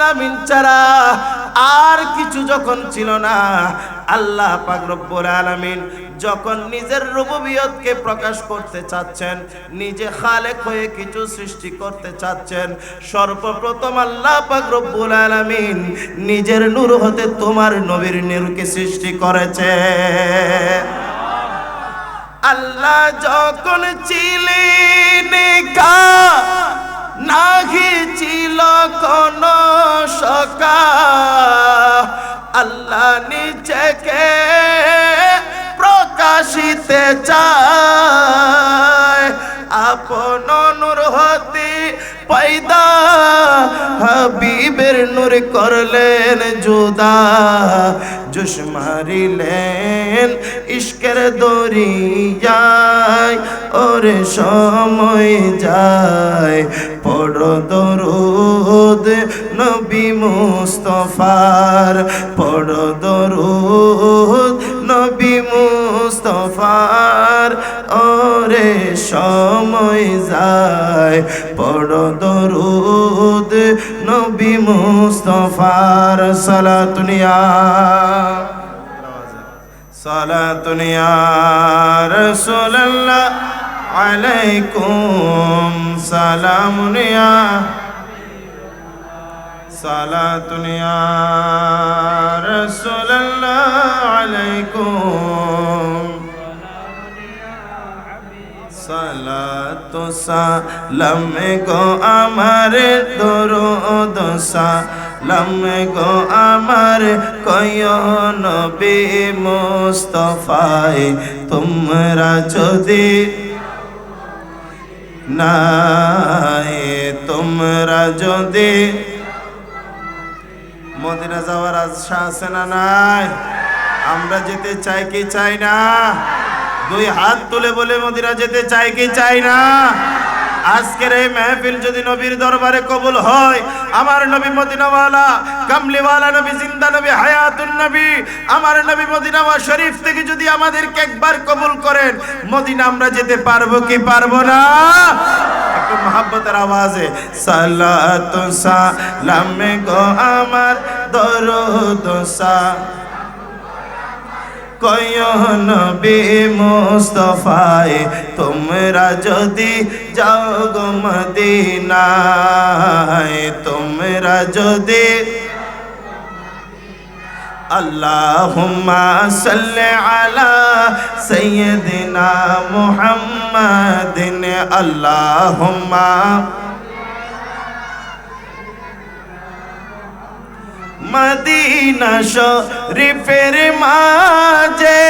আলামিন ছাড়া আর কিছু যখন ছিল না, আল্লাহ পাক রব্বুল আলামিন যখন নিজের রুবুবিয়তকে প্রকাশ করতে চাচ্ছেন, নিজে খালেক হয়ে কিছু সৃষ্টি করতে চাচ্ছেন, সর্বপ্রথম আল্লাহ পাক রব্বুল আলামিন নিজের নূর হতে তোমার নবীর নূরকে সৃষ্টি করেছে। আল্লাহ যখন ছিলেন কা নাহি ছিল কোন সকা, আল্লাহ নিজেকে প্রকাশিতে চায়, আপন নূর হতে পয়দা হাবিবের নূর করলেন জুদা, জোশ মারিলেন ইশকের দরিয়ায়, ওরে সময় যায় পড়ো দরুদ নবী মুস্তাফার, পড়ো দরুদ নবী মুস্তাফার, ওরে সময় যায় পড়ো দরুদ নবী মুস্তাফার। সালাতুন ইয়া সালাতুন ইয়া রাসূলুল্লাহ আলাইকুম সালামুন ইয়া সালাতুন ইয়া রাসূলুল্লাহ আলাইকুম সালাতু সালাম গো আমার দরুদ সালাম গো আমার কয়ো নবী মুস্তাফায়, তোমরা যদি নাই তোমরা যদি মদিনা যাওয়ার আশা আছে না নাই? আমরা যেতে চাই কি চাই না? দুই হাত তুলে বলে মদিনা যেতে চাই কি চাই না? আজকের এই মেহফিল যদি নবীর দরবারে কবুল হয়, আমার নবী মদিনাওয়ালা কামলিওয়ালা নবী জিন্দা নবী হায়াতুন নবী আমার নবী মদিনা শরীফ থেকে যদি আমাদেরকে একবার কবুল করেন, মদিনা আমরা যেতে পারবো কি পারবো না? একটু মহব্বতের আওয়াজে সালাতু সালাম গো আমার দরুদ কয়ো নবী মুস্তাফায়, তোমরা যদি যাও গো মদিনায়, তোমরা যদি আল্লাহুম্মা সাল্লি আলা সাইয়্যিদিনা মুহাম্মাদিন, আল্লাহুম্মা মদিনা শরীফের মাঝে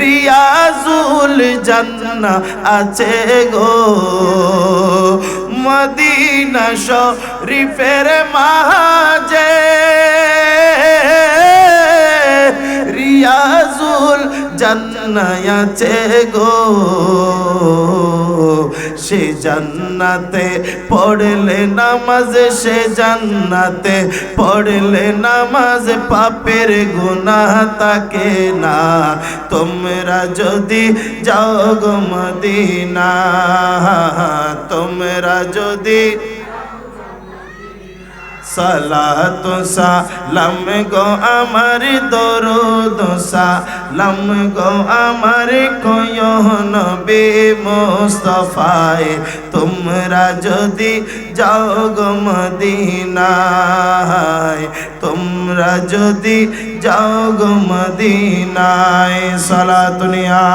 রিয়াজুল জান্নাহ আছে গো, মদিনা শরীফের মাঝে রিয়াজুল জান্নাহ আছে গো, সে জান্নাতে পড়লে নামাজ, সে জান্নাতে পড়লে নামাজ, পাপের গুনাহ থাকে না, তোমরা যদি যাও গো মদিনা, তোমরা যদি সালাতু সালাম গো আমার দরুদ সালাম গো আমার কয়ো নবী মুস্তাফায়, তোমরা যদি যাও গো মদিনায়, তোমরা যদি যাও গো মদিনায়। সালাতুন ইয়া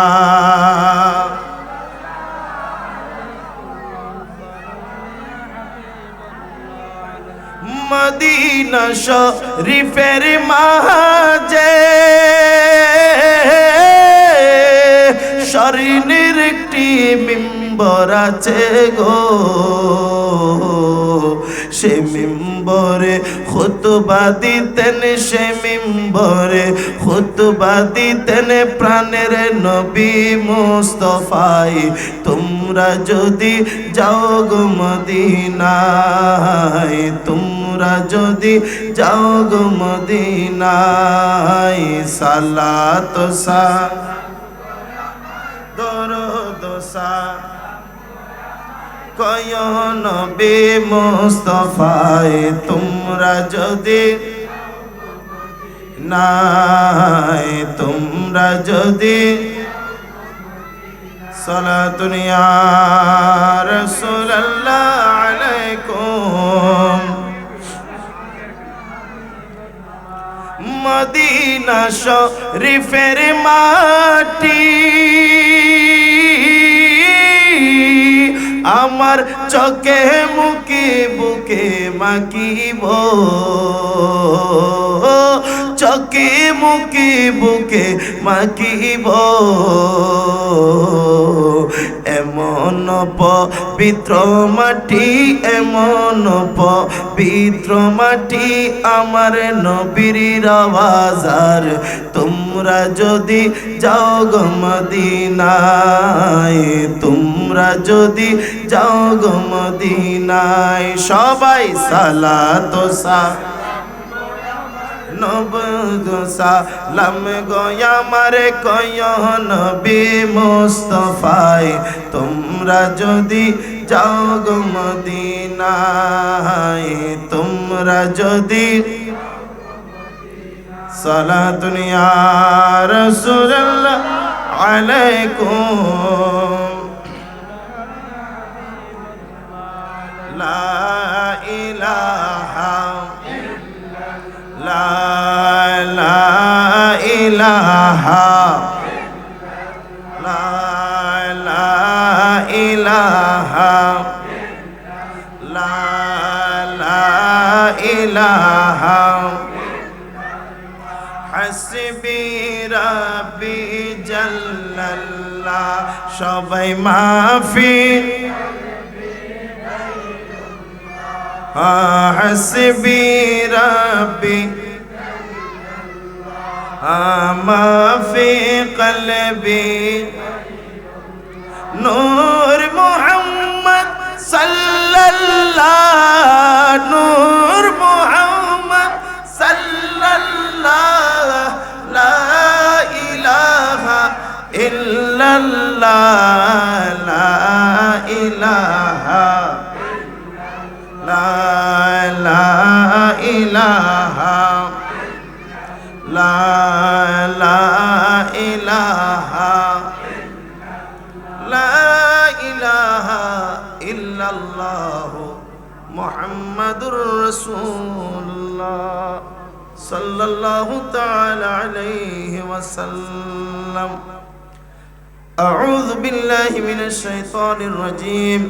মদিনা শরীফের মাঝে স্বর্ণের একটি মিম্বর আছে গো, সে মিম্বরে খুতবা দিতেন, সে মিম্বরে খুতবা দিতেন প্রাণের নবী মুস্তাফায়, তোমরা যদি যাও গো মদিনায়, তোমরা যদি যাও গো মদিনায়, সালাতু সালাম দরুদ কয় নবী মুস্তাফায় তোমরা যদি নাই তোমরা যদি সালাতুন ইয়া রাসূলুল্লাহ আলাইকুম মদিনা শরীফের মাটি আমার চোখে মুখে বুকে মাখিব চোখে মুখে বুকে মাখিব এমন পবিত্র মাটি এমন পবিত্র মাটি আমার নবীর রওজার তোমরা যদি যাও গো মদিনায় তোমরা যদি যাও গো মদিনায় সবাই সালাত ও সালাম গো আমার কয় নবী মুস্তাফায় তোমরা যদি যাও গো মদিনায় তোমরা যদি সালাতুন ইয়া রাসূলুল্লাহ আলাইকুম লা ইলাহা লা ইলাহা লা ইলাহা লা ইলাহা হাসবি রাব্বি জাল্লাল্লাহ সবাই মাফি হাসবি রাব্বি মাফি কলবি নূর মুহাম্মদ সাল্লাল্লাহ নূর মুহাম্মদ সাল্লাল্লাহ লা ইলাহা ইল্লাল্লাহ লা ইলাহা লা ইলাহা লা ইলাহা লা ইলাহা ইল্লাল্লাহ মুহাম্মাদুর রাসূলুল্লাহ সাল্লাল্লাহু তাআলা আলাইহি ওয়াসাল্লাম আউযু বিল্লাহি মিনাশ শাইতানির রাজীম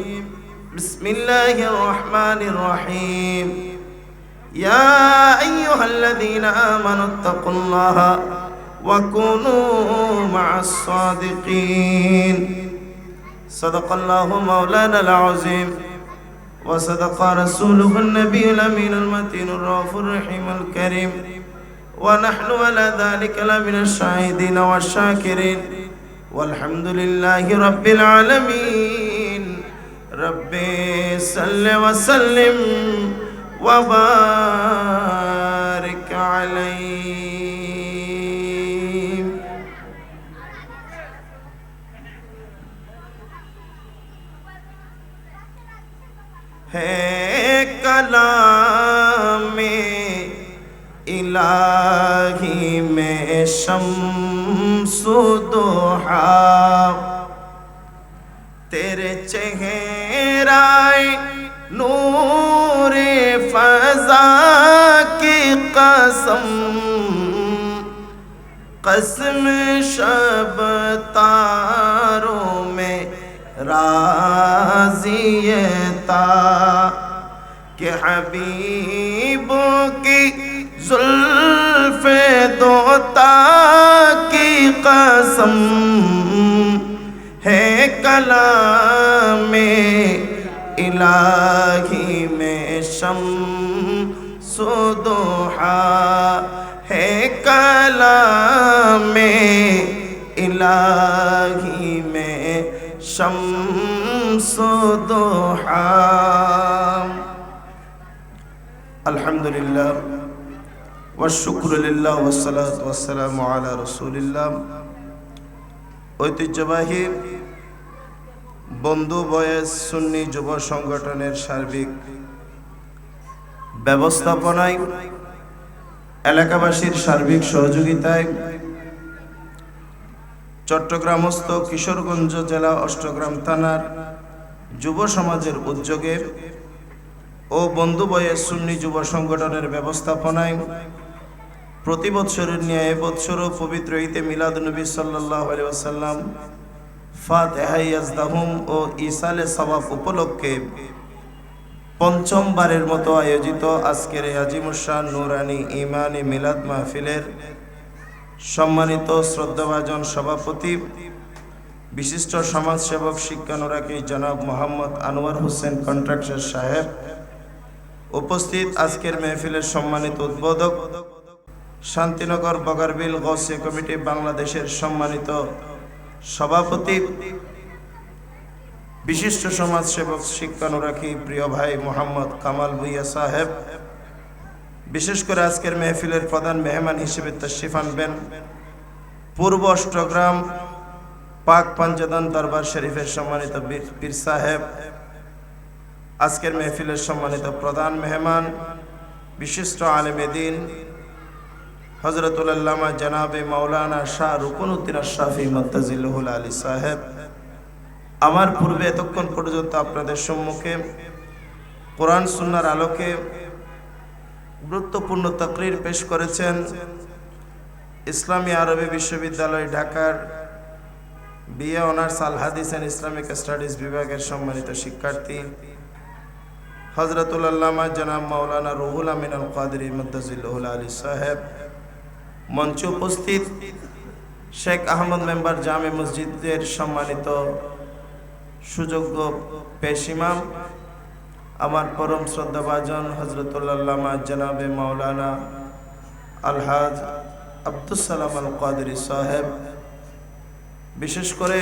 বিসমিল্লাহির রহমানির রহিম ইয়া আইয়ুহাল্লাযীনা আমানুত্তাকুল্লাহা ওয়া কুনু মা'আস সাদিকিন সাদাকাল্লাহু মাওলানাল আযীম ওয়া সাদাকা রাসূলুহুন নাবিয়্যুল আমিনুল মাতিনুর রাউফুর রহিমুল কারীম ওয়া নাহনু আলা যালিকা লামিনাশ শাহিদিন ওয়াশ শাকিরিন ওয়ালহামদুলিল্লাহি রাব্বিল আলামিন রব্বি সাল্লি ওয়া সাল্লিম ওয়া বারিক আলাইহি है कलामे इलाही में शम्सु दुहा तेरे चेहराए नूरे फजा की कसम कसम शब तारों में राज़ियता के हबीबों की जुल्फ़े दोता की कसम है कलामे इलाही में शम्सु दुहा है कलामे इलाही में शम्सु दुहा अल्हम्दुलिल्लाह वश्शुक्रु लिल्लाह वस्सलातु वस्सलामु अला रसूलिल्लाह ঐতিহ্যবাহী বন্ধু বয়েস সুন্নি যুব সংগঠনের সার্বিক ব্যবস্থাপনায় এলাকাবাসীর সার্বিক সহযোগিতায় চট্টগ্রামস্থ কিশোরগঞ্জ জেলা অষ্টগ্রাম থানার যুব সমাজের উদ্যোগে ও বন্ধু বয়েস সুন্নি যুব সংগঠনের ব্যবস্থাপনায় প্রতি বৎসরের ন্যায় এবছরও পবিত্র ঈদে মিলাদুন্নবী সাল্লাল্লাহু আলাইহি ওয়াসাল্লাম ফাতিহা ইয়াজদাহুম ও ইসালে সওয়াব উপলক্ষে পঞ্চমবারের মতো আয়োজিত আজকের এই আজিমুশান নুরানি ইমানি মিলাদ মাহফিলের সম্মানিত শ্রদ্ধাভাজন সভাপতি বিশিষ্ট সমাজসেবক শিক্ষানুরাগী জনাব মোহাম্মদ আনোয়ার হোসেন কন্ট্রাক্টর সাহেব, উপস্থিত আজকের মেহফিলের সম্মানিত উদ্বোধক শান্তিনগর বগারবিল গৌসিয়া কমিটি বাংলাদেশের সম্মানিত সভাপতি বিশিষ্ট সমাজসেবক শিক্ষানুরাগী প্রিয় ভাই মোহাম্মদ কামাল ভুইয়া সাহেব, বিশেষ করে আজকের মেহফিলের প্রধান মেহমান হিসেবে তাশরিফ আনবেন পূর্ব অষ্টগ্রাম পাক পাঞ্জাদান দরবার শরীফের সম্মানিত পীর সাহেব, আজকের মেহফিলের সম্মানিত প্রধান মেহমান বিশিষ্ট আলেমে দ্বীন হযরতুল আল্লামা জনাবে মাওলানা শাহ রুকনউদ্দিন আশরাফি মুত্তাজিল্লাহুল আলী সাহেব, আমার পূর্বে এতক্ষণ পর্যন্ত আপনাদের সম্মুখে কোরআন সুন্নাহর আলোকে গুরুত্বপূর্ণ তাকরীর পেশ করেছেন ইসলামী আরবি বিশ্ববিদ্যালয় ঢাকার বিএ অনার্স আল হাদিস এন্ড ইসলামিক স্টাডিজ বিভাগের সম্মানিত শিক্ষার্থী হযরতুল আল্লামা জনাব মাওলানা রুহুল আমিন আল কাদেরী মুত্তাজিল্লাহুল আলী সাহেব, মঞ্চে উপস্থিত শেখ আহমদ মেম্বার জামে মসজিদের সম্মানিত সুযোগ্য পেশ ইমাম, আমার পরম শ্রদ্ধাভাজন হযরতুল আল্লামা জনাবে মাওলানা আলহাজ আব্দুস সালাম আল কাদেরী সাহেব, বিশেষ করে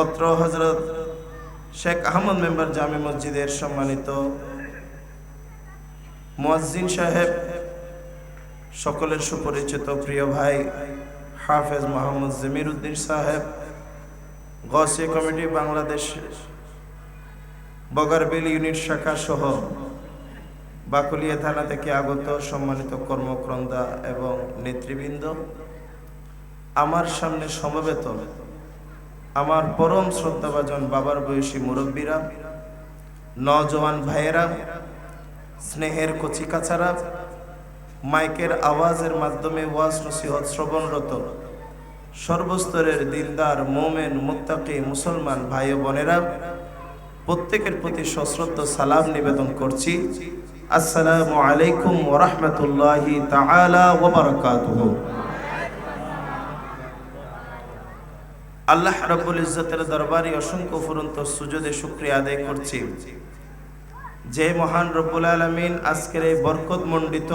অত্র হযরত শেখ আহমদ মেম্বার জামে মসজিদের সম্মানিত মুয়াজ্জিন সাহেব, সকলের সুপরিচিত প্রিয় ভাই হাফেজ মোহাম্মদ জমির উদ্দিন সাহেব, গৌসিয়া কমিটি বাংলাদেশ বগারবিল ইউনিট শাখা সহ বাকুলিয়া থানা থেকে আগত সম্মানিত কর্মকর্তা এবং নেতৃবৃন্দ, আমার সামনে সমবেত আমার পরম শ্রদ্ধাভাজন বাবার বয়সী মুরব্বীরা, নওজওয়ান ভাইয়েরা, স্নেহের কচিকাচারা, মাইকের আওয়াজের মাধ্যমে ওয়াজ নসিহত শ্রবণরত সর্বস্তরের দিলদার মোমেন মুত্তাকি মুসলমান ভাই ও বোনেরা, প্রত্যেকের প্রতি সশ্রদ্ধ সালাম নিবেদন করছি। আসসালামু আলাইকুম ওয়া রাহমাতুল্লাহি তাআলা ওয়া বারাকাতুহু। আল্লাহ রাব্বুল ইজ্জতের দরবারে অসংখ্য ফুরন্ত সুজুদে শুকরিয়া আদায় করছি যে মহান রব্বুল আলামিন আজকের এই বরকতমণ্ডিত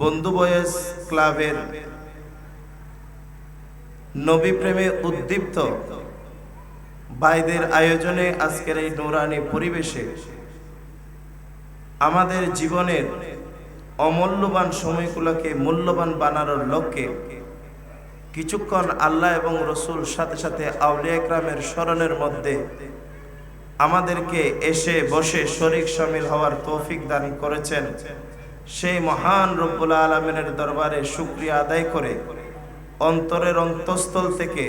বন্ধু বয়েস ক্লাবের নবী প্রেমে উদ্দীপ্ত ভাইদের আয়োজনে আজকের এই নূরানি পরিবেশে আমাদের জীবনের অমূল্যবান সময়গুলোকে মূল্যবান বানানোর লক্ষ্যে কিছুক্ষণ আল্লাহ এবং রসুল সাথে সাথে আউলিয়া ইকরামের স্মরণের মধ্যে আমাদেরকে এসে বসে শরীক শামিল হওয়ার তৌফিক দান করেছেন, সেই মহান রব্বুল আলামিনের দরবারে শুকরিয়া আদায় করে অন্তরের অন্তঃস্থল থেকে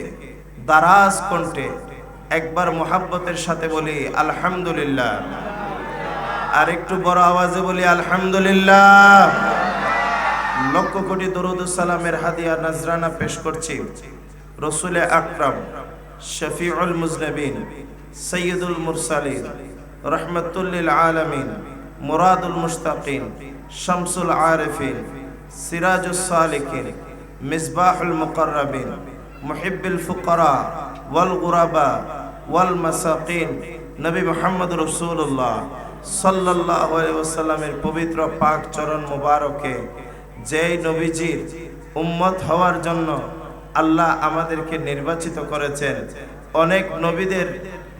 দারাজ কণ্ঠে একবার মুহাব্বতের সাথে বলি আলহামদুলিল্লাহ, আর একটু বড় আওয়াজে বলি আলহামদুলিল্লাহ। লক্ষ কোটি দরুদ ও সালামের হাদিয়া নজরানা পেশ করছি রাসূল আকরাম শফিউল মুজনিবিন সৈয়দুল মুরসালিন রহমাতুল লিল আলামিন মুরাদুল মুশতাকিন শামসুল আরিফিন সিরাজুস সালিকিন মিসবাহুল মুকাররাবিন মুহিব্বুল ফুকারা ওয়াল গুরাবা ওয়াল মাসাকিন নবী মুহাম্মদ রাসূলুল্লাহ সাল্লাল্লাহু আলাইহি ওয়াসাল্লামের পবিত্র পাক চরণ মুবারকে যেই নবীজির উম্মত হওয়ার জন্য আল্লাহ আমাদেরকে নির্বাচিত করেছেন, অনেক নবীদের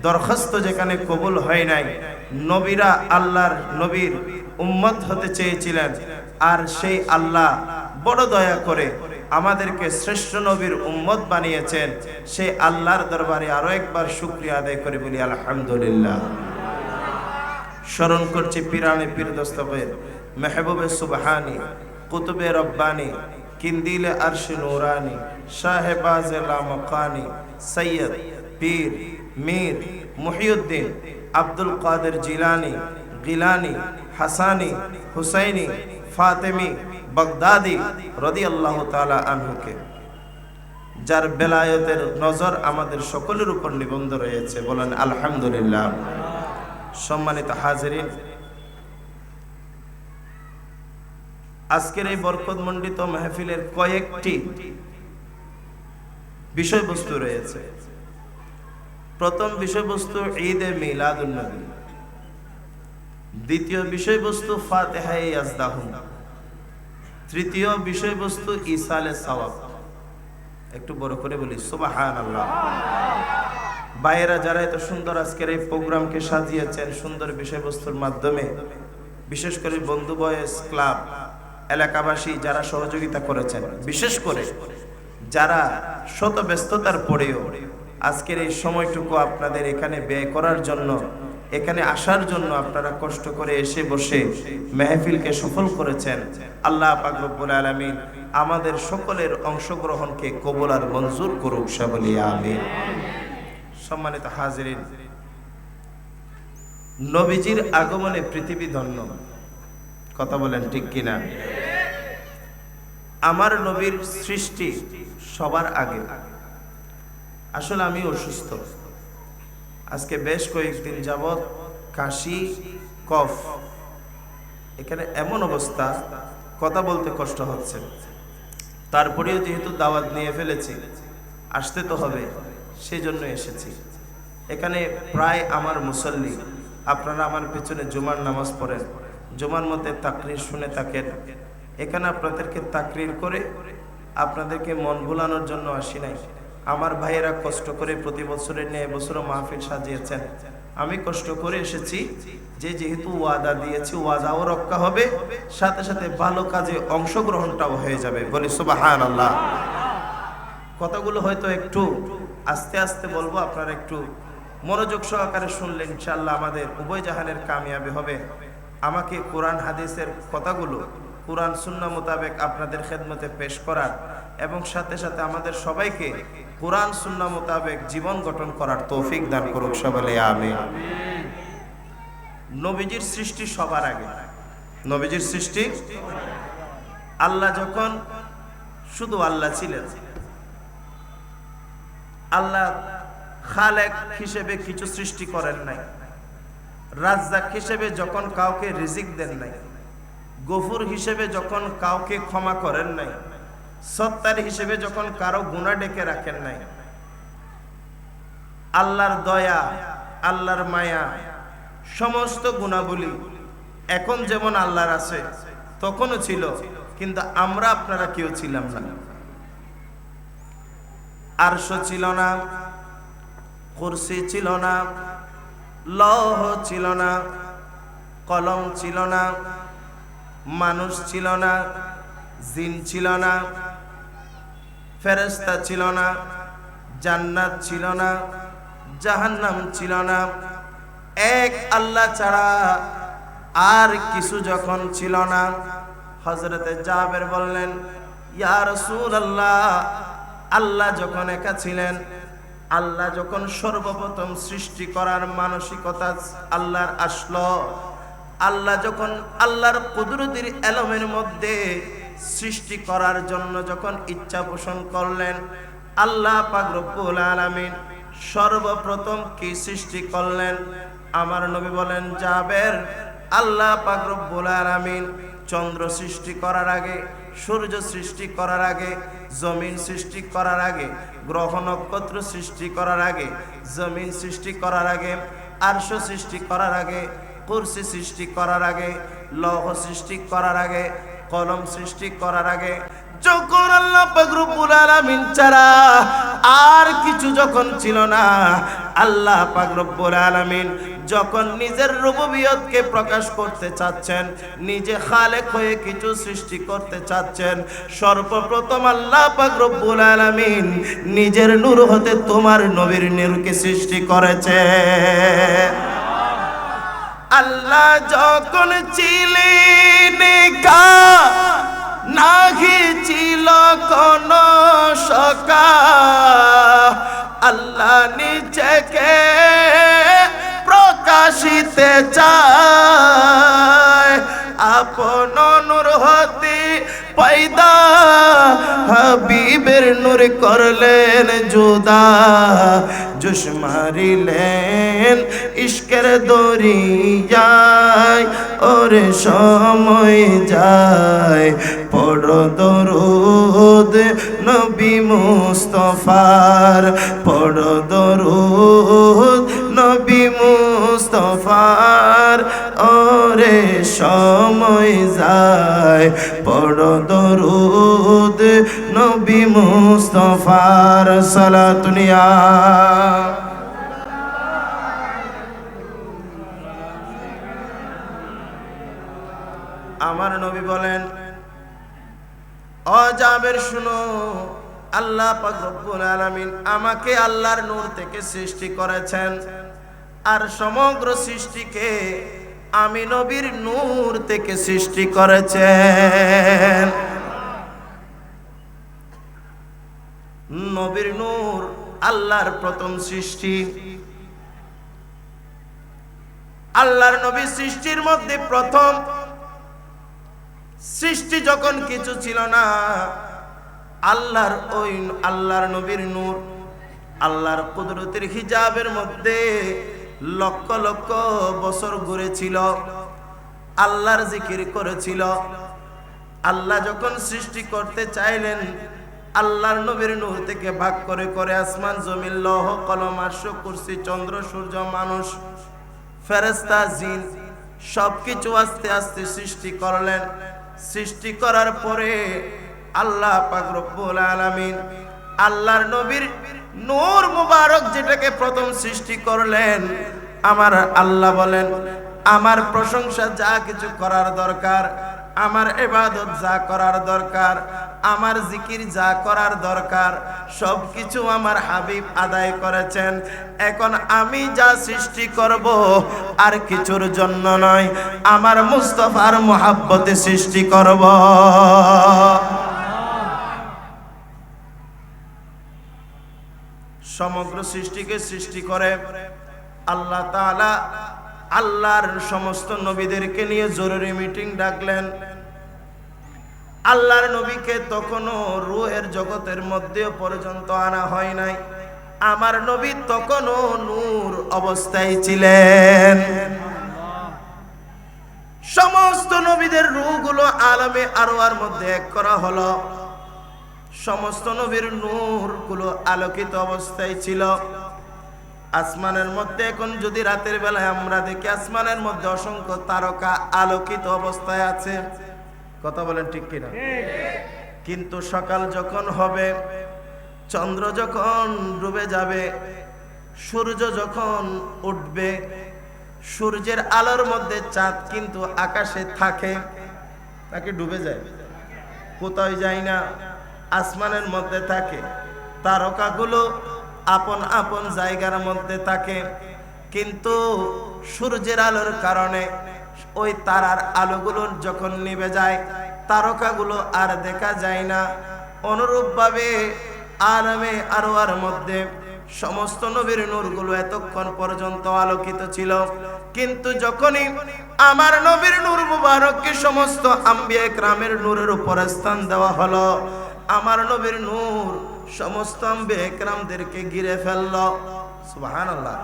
দরখাস্ত যেখানে কবুল হয় নাই, নবীরা আল্লাহর নবীর উম্মত হতে চেয়েছিলেন, আর সেই আল্লাহ বড় দয়া করে আমাদেরকে শ্রেষ্ঠ নবীর উম্মত বানিয়েছেন, সেই আল্লাহর দরবারে আরো একবার শুকরিয়া আদায় করে বলি আলহামদুলিল্লাহ। স্মরণ করছি পিরানে পীর দস্তগীর মেহবুবে সুবহানি কুতুবে রব্বানি কিন্দিলে আরশে নূরানি সাহেবাজে লামকানি সৈয়দ পীর মীর মুহিউদ্দিন আব্দুল কাদের জিলানি গিলানি হাসানি হুসাইনি ফাতেমি বাগদাদি রাদিয়াল্লাহু তাআলা আনহুকে, যার বেলায়েতের নজর আমাদের সকলের উপর নিবন্ধ রয়েছে, বলেন আলহামদুলিল্লাহ। সম্মানিত হাজিরিন, আজকের এই বরকতমণ্ডিত মাহফিলের কয়েকটি বিষয়বস্তু রয়েছে। প্রথম বিষয়বস্তু ঈদে মিলাদুন নবী, দ্বিতীয় বিষয়বস্তু ফাতিহায়ে ইয়াজদাহুম, তৃতীয় বিষয়বস্তু ইসালে সওয়াব। একটু বড় করে বলি সুবহানাল্লাহ। ভাইয়েরা যারা এত সুন্দর আজকের এই প্রোগ্রামকে সাজিয়েছেন সুন্দর বিষয়বস্তুর মাধ্যমে, বিশেষ করে বন্ধু বয়েস ক্লাব এলাকাবাসী যারা সহযোগিতা করেছেন, বিশেষ করে যারা শত ব্যস্ততার পরেও আজকের এই সময়টুকু আপনাদের এখানে ব্যয় করার জন্য, এখানে আসার জন্য আপনারা কষ্ট করে এসে বসে মেহফিলকে সফল করেছেন, আল্লাহ পাক রব্বুল আলামিন আমাদের সকলের অংশগ্রহণকে কবুল আর মঞ্জুর করুক, বলি আমিন। সম্মানিত হাজিরিন, নবীজির আগমনে পৃথিবী ধন্য, কথা বলেন ঠিক কিনা? আমার নবীর সৃষ্টি সবার আগে। আসলে আমি অসুস্থ, আজকে বেশ কয়েকদিন যাবৎ কাশি কফ, এখানে এমন অবস্থা কথা বলতে কষ্ট হচ্ছে। তারপরেও যেহেতু দাওয়াত নিয়ে ফেলেছি, আসতে তো হবে, সেই জন্য এসেছি। এখানে প্রায় আমার মুসল্লি, আপনারা আমার পেছনে জুমার নামাজ পড়েন, জুমার মধ্যে তাকরির শুনে থাকেন। এখানে আপনাদেরকে তাকরির করে আপনাদেরকে মন ভুলানোর জন্য আসি নাই। আমার ভাইয়েরা কষ্ট করে প্রতি বছরের ন্যায় এবছরও মাহফিল সাজিয়েছেন। আমি কষ্ট করে এসেছি যে যেহেতু ওয়াদা দিয়েছি, ওয়াদাও রক্ষা হবে, সাথে সাথে ভালো কাজে অংশগ্রহণটাও হয়ে যাবে, বলি সুবহানাল্লাহ। কথাগুলো হয়তো একটু আস্তে আস্তে বলবো, আপনারা একটু মনোযোগ সহকারে শুনলে ইনশাআল্লাহ আমাদের উভয় জাহানের কামিয়াবি হবে। আমাকে কোরআন হাদিসের কথাগুলো কোরআন সুন্নাহ মোতাবেক আপনাদের খেদমতে পেশ করার এবং সাথে সাথে আমাদের সবাইকে কোরআন সুন্নাহ মোতাবেক জীবন গঠন করার তৌফিক দান করুক, সবাই আমিন। নবীজির সৃষ্টি সবার আগে, নবীজির সৃষ্টি আল্লাহ যখন শুধু আল্লাহ ছিলেন, আল্লাহ খালেক হিসেবে কিছু সৃষ্টি করেন নাই, রাজ্জাক হিসেবে যখন কাউকে রিজিক দেন নাই, গফুর হিসেবে যখন কাউকে ক্ষমা করেন নাই, সত্তার হিসেবে যখন কারো গুনাহ ডেকে রাখেন নাই, আল্লাহর দয়া, আল্লাহর মায়া, সমস্ত গুণাবলী এখন যেমন আল্লাহর আছে তখনও ছিল, কিন্তু আমরা আপনারা কেউ ছিলাম না। আরশ ছিল না, কুরসি ছিল না, লৌহ ছিল না, কলম ছিল না, মানুষ ছিল না, জিন ছিল না, ফেরেশতা ছিল না, জান্নাত ছিল না, জাহান্নাম ছিল না। এক আল্লাহ ছাড়া আর কিছু যখন ছিল না, হযরতে জাবের বললেন, ইয়া রাসূলুল্লাহ, আল্লাহ যখন একা ছিলেন, আল্লাহ যখন সর্বপ্রথম সৃষ্টি করার মানসিকতা আল্লাহর আসলো, আল্লাহ যখন আল্লাহর কুদরতের এলমের মধ্যে সৃষ্টি করার জন্য যখন ইচ্ছা পোষণ করলেন, আল্লাহ পাক রব্বুল আলামিন সর্বপ্রথম কি সৃষ্টি করলেন? আমার নবী বলেন, জাবের, আল্লাহ পাক রব্বুল আলামিন চন্দ্র সৃষ্টি করার আগে, সূর্য সৃষ্টি করার আগে, জমিন সৃষ্টি করার আগে, গ্রহ নক্ষত্র সৃষ্টি করার আগে, জমিন সৃষ্টি করার আগে, আরশ সৃষ্টি করার আগে, কুরসি সৃষ্টি করার আগে, লৌহ সৃষ্টি করার আগে, কলম সৃষ্টি করার আগে, যখন আল্লাহ পাক রব্বুল আলামিন ছাড়া আর কিছু যখন ছিল না, আল্লাহ পাক রব্বুল আলামিন যখন নিজের রুবুবিয়তকে প্রকাশ করতে চাচ্ছেন, নিজে খালেক হয়ে কিছু সৃষ্টি করতে চাচ্ছেন, সর্বপ্রথম আল্লাহ পাক রব্বুল আলামিন নিজের নূর হতে তোমার নবীর নূরকে সৃষ্টি করেছে। আল্লাহ যখন ছিলেন নাহি ছিল কোন সকা, আল্লাহ নিজেকে প্রকাশিতে চায়, আপন নূর হতে পয়দা হাবিবের নূর করলেন জুদা, জোশ মারিলেন ইশকের দরিয়ায়, ওরে সময় যায় পড়ো দরুদ নবী মুস্তাফার, পড়ো দরুদ নবী মুস্তাফার, ওরে সময় যায় পড়ো দরুদ নবী মুস্তাফার। সালাতুনিয়া আমার নবী বলেন, ও জাবের শুনো, আল্লাহ পাক রব্বুল আলামিন আমাকে আল্লাহর নূর থেকে সৃষ্টি করেছেন, আর সমগ্র সৃষ্টিকে আমি নবীর নূর থেকে সৃষ্টি করেছেন। নবীর নূর আল্লাহর প্রথম সৃষ্টি। আল্লাহর নবী সৃষ্টির মধ্যে প্রথম সৃষ্টি যখন কিছু ছিল না, আল্লাহর নবীর নূর আল্লাহর কুদরতের হিজাবের মধ্যে লক্ষ লক্ষ বছর ঘুরেছিল, আল্লাহর জিকির করেছিল। আল্লাহ যখন সৃষ্টি করতে চাইলেন, আল্লাহর নবীর নূর থেকে ভাগ করে করে আসমান জমিন লৌহ কলম আরশ কুরসি চন্দ্র সূর্য মানুষ ফেরেশতা জিন সবকিছু আস্তে আস্তে সৃষ্টি করলেন। সৃষ্টি করার পরে আল্লাহ পাক রব্বুল আলামিন আল্লাহর নবীর নূর মুবারক যেটাকে প্রথম সৃষ্টি করলেন, আমার আল্লাহ বলেন আমার প্রশংসা যা কিছু করার দরকার, আমার ইবাদত যা করার দরকার, আমার জিকির যা করার দরকার, সবকিছু আমার হাবিব আদায় করেছেন। এখন আমি যা সৃষ্টি করব আর কিছুর জন্য নয়, আমার মুস্তাফার মুহাব্বতে সৃষ্টি করব। সমগ্র সৃষ্টিকে সৃষ্টি করে আল্লাহ তাআলা আল্লাহর সমস্ত নবীদেরকে নিয়ে জরুরি মিটিং ডাকলেন। আল্লাহর নবীকে তখনও রূহের জগতের মধ্যে পর্যন্ত আনা হয় নাই, আমার নবী তখনও নূর অবস্থায় ছিলেন। সমস্ত নবীদের রূহগুলো আলমে আরওয়ার মধ্যে এক করা হলো, সমস্ত নবীর নূরগুলো আলোকিত অবস্থায় ছিল। আসমানের মধ্যে এখন যদি রাতের বেলায় আমরা দেখি আসমানের মধ্যে অসংখ্য তারকা আলোকিত অবস্থায় আছে, কথা বলেন ঠিক কিনা? কিন্তু সকাল যখন হবে, চন্দ্র যখন ডুবে যাবে, সূর্য যখন উঠবে, সূর্যের আলোর মধ্যে চাঁদ কিন্তু আকাশে থাকে নাকি ডুবে যায়? কোথায় যায় না, আসমানের মধ্যে থাকে। তারকাগুলো আপন আপন জায়গার মধ্যে থাকে, কিন্তু সূর্যের আলোর কারণে ওই তারার আলোগুলো যখন নিভে যায়, তারকাগুলো আর দেখা যায় না। অনুরূপভাবে আলমে আরওয়ার মধ্যে সমস্ত নবীর নূরগুলো এতক্ষণ পর্যন্ত আলোকিত ছিল, কিন্তু যখনই আমার নবীর নূর মুবারককে সমস্ত আম্বিয়া ইকরামের নূরের উপর স্থান দেওয়া হলো, আমার নবীর নূর সমস্ত আম্বিয়া ইকরামদেরকে ঘিরে ফেলল। সুবহানাল্লাহ।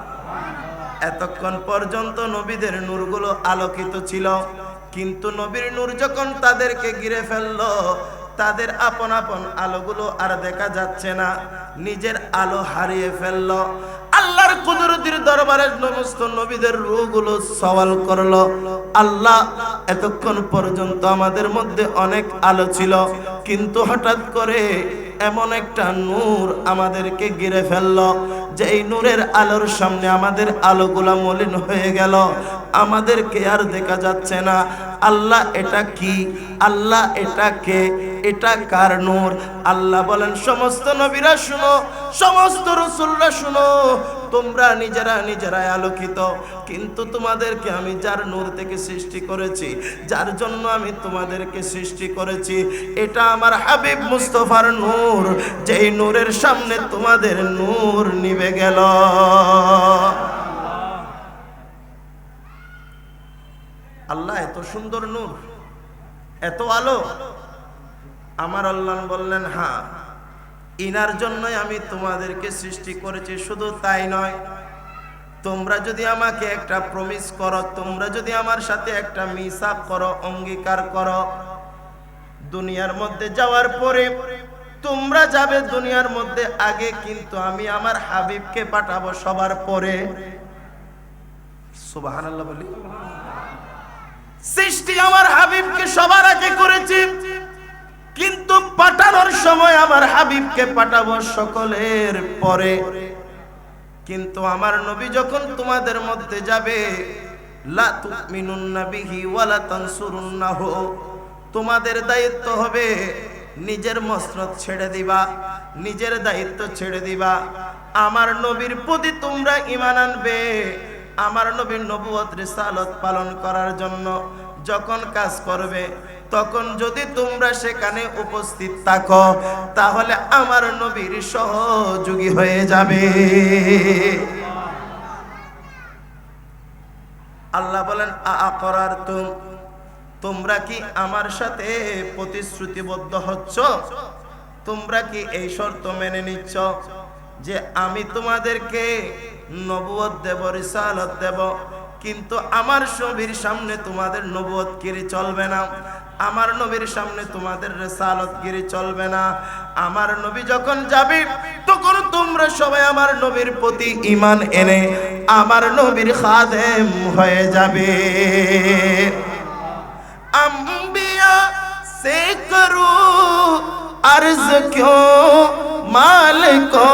এতক্ষণ পর্যন্ত নবীদের নূরগুলো আলোকিত ছিল, কিন্তু নবীর নূর যখন তাদেরকে ঘিরে ফেলল, তাদের আপন আপন আলোগুলো আর দেখা যাচ্ছে না, নিজের আলো হারিয়ে ফেলল। আল্লাহর কুদরতের দরবারে সমস্ত নবীদের রূহগুলো সওয়াল করলো, আল্লাহ এতক্ষণ পর্যন্ত আমাদের মধ্যে অনেক আলো ছিল, কিন্তু হঠাৎ করে এমন একটা নূর আমাদেরকে ঘিরে ফেললো, যে এই নূরের আলোর সামনে আমাদের আলোগুলা মলিন হয়ে গেল, আমাদেরকে আর দেখা যাচ্ছে না। আল্লাহ এটা কি? আল্লাহ এটা কে? এটা কার নূর? আল্লাহ বলেন, সমস্ত নবীরা শুনো, সমস্ত রাসূলরা শুনো, তোমরা নিজেরাই আলোকিত, কিন্তু তোমাদেরকে আমি যার নূর থেকে সৃষ্টি করেছি, যার জন্য আমি তোমাদেরকে সৃষ্টি করেছি, এটা আমার হাবিব মুস্তাফার নূর, যেই নূরের সামনে তোমাদের নূর নিভে গেল। আল্লাহ এত সুন্দর নূর, এত আলো। আমার আল্লাহ বললেন, হ্যাঁ, ইনার জন্যই আমি তোমাদেরকে সৃষ্টি করেছি। শুধু তাই নয়, তোমরা যদি আমাকে একটা প্রমিস করো, তোমরা যদি আমার সাথে একটা মিসাক করো, অঙ্গীকার করো, দুনিয়ার মধ্যে যাওয়ার পরে তোমরা যাবে দুনিয়ার মধ্যে আগে, কিন্তু আমি আমার হাবিবকে পাঠাবো সবার পরে। সুবহানাল্লাহ বলি। সৃষ্টি আমার হাবিবকে সবার আগে করেছি, কিন্তু পাঠানোর সময় আমার হাবিবকে পাঠাবো সকলের পরে। কিন্তু আমার নবী যখন তোমাদের মধ্যে যাবে, লা তুমিনুন্না বিহি ওয়ালা তানসুরুন্নাহু, তোমাদের দায়িত্ব হবে নিজের মসনদ ছেড়ে দিবা, নিজের দায়িত্ব ছেড়ে দিবা, আমার নবীর প্রতি তোমরা ঈমান আনবে। আমার নবীর নবুয়ত রিসালাত পালন করার জন্য যখন কাজ করবে, তখন যদি তোমরা সেখানে উপস্থিত থাকো, তাহলে আমার নবীর সহযোগী হয়ে যাবে। আল্লাহ বলেন, আআকরারতুম, তোমরা কি আমার সাথে প্রতিশ্রুতিবদ্ধ হচ্ছ? তোমরা কি এই শর্ত মেনে নিচ্ছ যে আমি তোমাদেরকে নবুয়ত দেব, রিসালাত দেব, কিন্তু আমার নবীর সামনে তোমাদের নবুয়তগিরি চলবে না, আমার নবীর সামনে তোমাদের রিসালাতগিরি চলবে না। আমার নবী যখন যাবে, তখন তোমরা সবাই আমার নবীর প্রতি ঈমান এনে আমার নবীর খাদেম হয়ে যাবে। अंबिया से करूं अर्ज क्यों मालिको,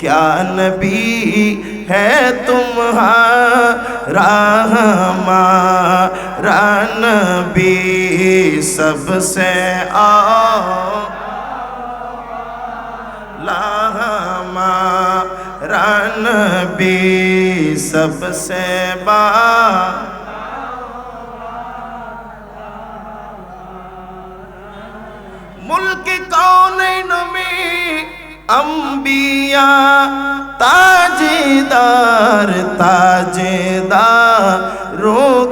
क्या नबी है तुम्हारा हमारा नबी सबसे आला, हमारा नबी सबसे बा। मुल्क कौनैन में अंबिया ताजेदार, ताजेदारों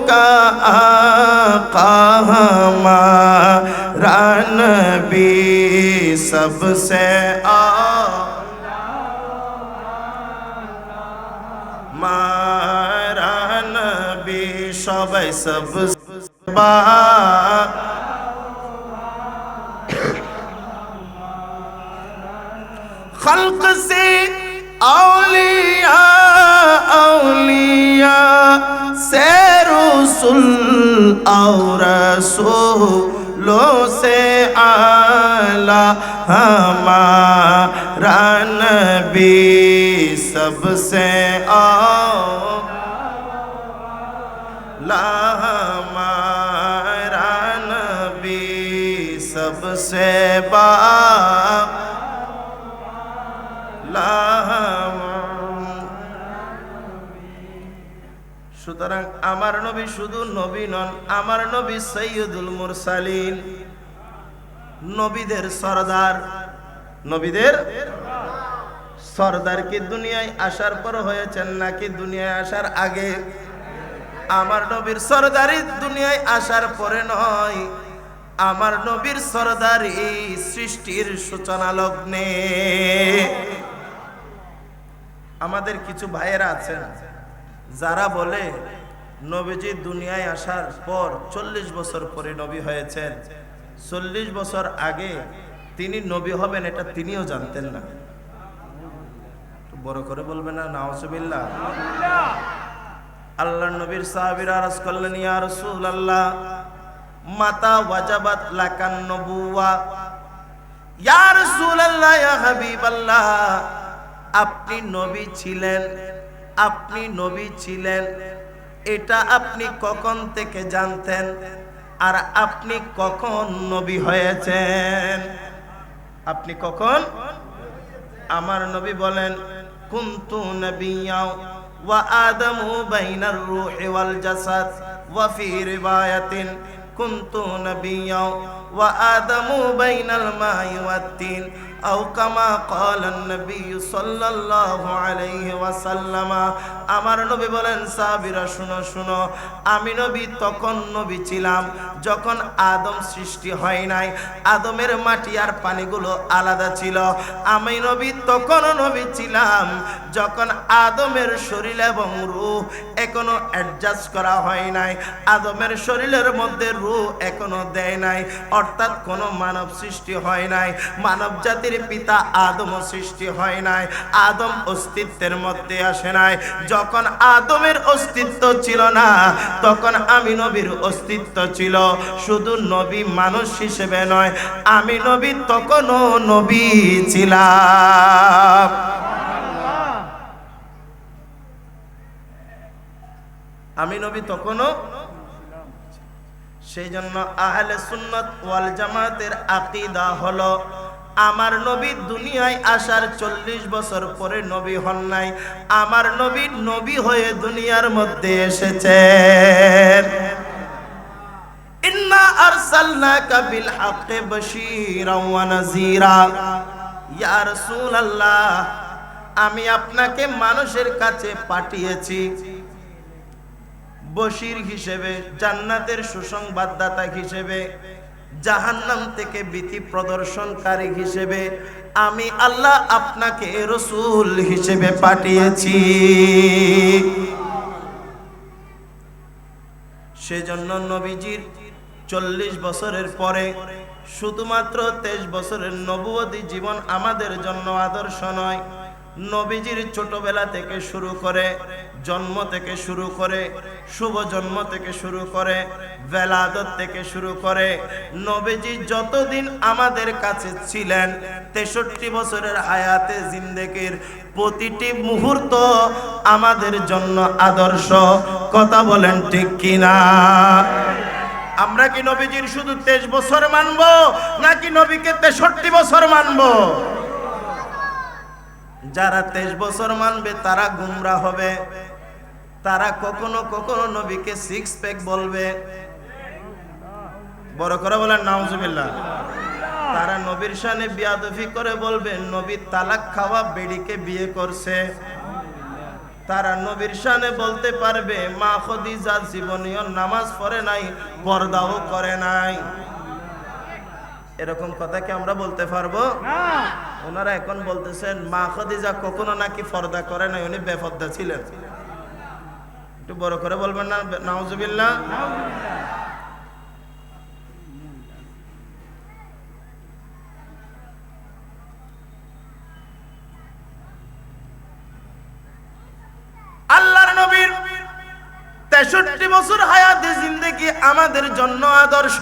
का आका हमारा नबी सबसे आला, हमारा नबी सबै सबसे बा। खल्क से औलिया, औलिया से रसूल, और रसूलों से आला, हमारा नबी सबसे आला, हमारा नबी सबसे बा। সুতরাং আমার নবী শুধু নবী নন, আমার নবী সৈয়দুল মুরসালিন, নবীদের সরদার। নবীদের সরদার কি দুনিয়ায় আসার পর হয়েছেন নাকি দুনিয়ায় আসার আগে? আমার নবীর সরদারি দুনিয়ায় আসার পরে নয়, আমার নবীর সরদারি সৃষ্টির সূচনা লগ্নে। আমাদের কিছু ভাইয়েরা আছেন যারা বলে নবীজি দুনিয়ায় আসার পর 40 বছর পরে নবী হয়েছেন, 40 বছর আগে তিনি নবী হবেন এটা তিনিও জানতেন না। বড় করে বলবেন না নাউজুবিল্লাহ। আল্লাহর নবীর সাহাবীরা আরজ করলেন, ইয়া রাসূলুল্লাহ মাতা ওয়াজাবাত লাকান নবুওয়া, ইয়া রাসূলুল্লাহ, ইয়া হাবিবাল্লাহ, আপনি নবী ছিলেন, আপনি নবী ছিলেন, এটা আপনি কখন থেকে জানতেন? আর আপনি কখন নবী হয়েছেন? আপনি কখন? আমার নবী বলেন, কুনতু নাবিয়্যা ওয়া আদামু বাইনার রূহি ওয়াল জাসাদ ওয়া ফি রিওয়ায়াতিন কুনতু নাবিয়্যা ওয়া আদামু বাইনাল মাই ওয়াত তিন আও কামা ক্বালান নবী সাল্লাল্লাহু আলাইহি ওয়াসাল্লাম। আমার নবী বলেন, সাহাবীরা শুনো শুনো, আমি নবী তখন নবী ছিলাম যখন আদম সৃষ্টি হয় নাই, আদমের মাটি আর পানিগুলো আলাদা ছিল। আমি নবী তখন নবী ছিলাম যখন আদমের শরীর এবং রূহ এখনো অ্যাডজাস্ট করা হয় নাই, আদমের শরীরের মধ্যে রূহ এখনো দেয় নাই, অর্থাৎ কোনো মানব সৃষ্টি হয় নাই, মানব জাতির পিতা আদম সৃষ্টি হয় নাই, আদম অস্তিত্বের মধ্যে আসে নাই। যখন আদমের অস্তিত্ব ছিল না, তখন আমি নবীর অস্তিত্ব ছিল। শুধু নবী মানুষ হিসেবে নয়, আমি নবী তখনও নবী ছিলাম। আমি নবী তখনও। সেই জন্য আহলে সুন্নাত ওয়াল জামাতের আকীদা হলো, আমার নবী দুনিয়ায় আসার 40 বছর পরে নবী হন নাই, আমার নবী নবী হয়ে দুনিয়ার মধ্যে এসেছেন। ইন্না আরসালনাকা বিল হাক্কি বাশীরাও ওয়া নাযীরা। ইয়া রাসূলুল্লাহ, আমি আপনাকে মানুষের কাছে পাঠিয়েছি বশীর হিসেবে, জান্নাতের সুসংবাদদাতা হিসেবে, জাহান্নাম থেকে ভীতি প্রদর্শনকারী হিসেবে। আমি আল্লাহ আপনাকে রাসূল হিসেবে পাঠিয়েছি। সেজন্য নবীজির 40 বছরের পরে শুধুমাত্র 23 বছরের নবুয়তি জীবন আমাদের জন্য আদর্শ নয়। নবীজির ছোটবেলা থেকে শুরু করে, জন্ম থেকে শুরু করে, শুভ জন্ম থেকে শুরু করে, বেলাদত থেকে শুরু করে, নবীজি যতদিন আমাদের কাছে ছিলেন, 63 বছরের হায়াতে জিন্দেগির প্রতিটি মুহূর্ত আমাদের জন্য আদর্শ। কথা বলেন ঠিক কিনা? আমরা কি নবীজির শুধু 23 বছর মানবো, নাকি নবীকে 63 বছর মানবো? যারা 23 বছর মানবে তারা গুমরা হবে, তারা কখনো কখনো নবীকে 6 প্যাক বলবে। বড় করে বলেন নাউজুবিল্লাহ। তারা নবীর শানে বিয়াদফি করে বলবে নবী তালাক খাওয়া বেড়িকে বিয়ে করছে। তারা নবীর শানে বলতে পারবে মা খদিজা জীবনীয় নামাজ পড়ে নাই, পর্দাও করে নাই। এরকম কথা কি আমরা বলতে পারবো? ওনারা এখন বলতেছেন মা খদিজা কখনো নাকি পর্দা করে নাই, উনি বেপর্দা ছিলেন। একটু বড় করে বলবেন না নাউজুবিল্লাহ। আল্লাহর নবীর 63 বছর হায়াতে জিন্দেগি আমাদের জন্য আদর্শ।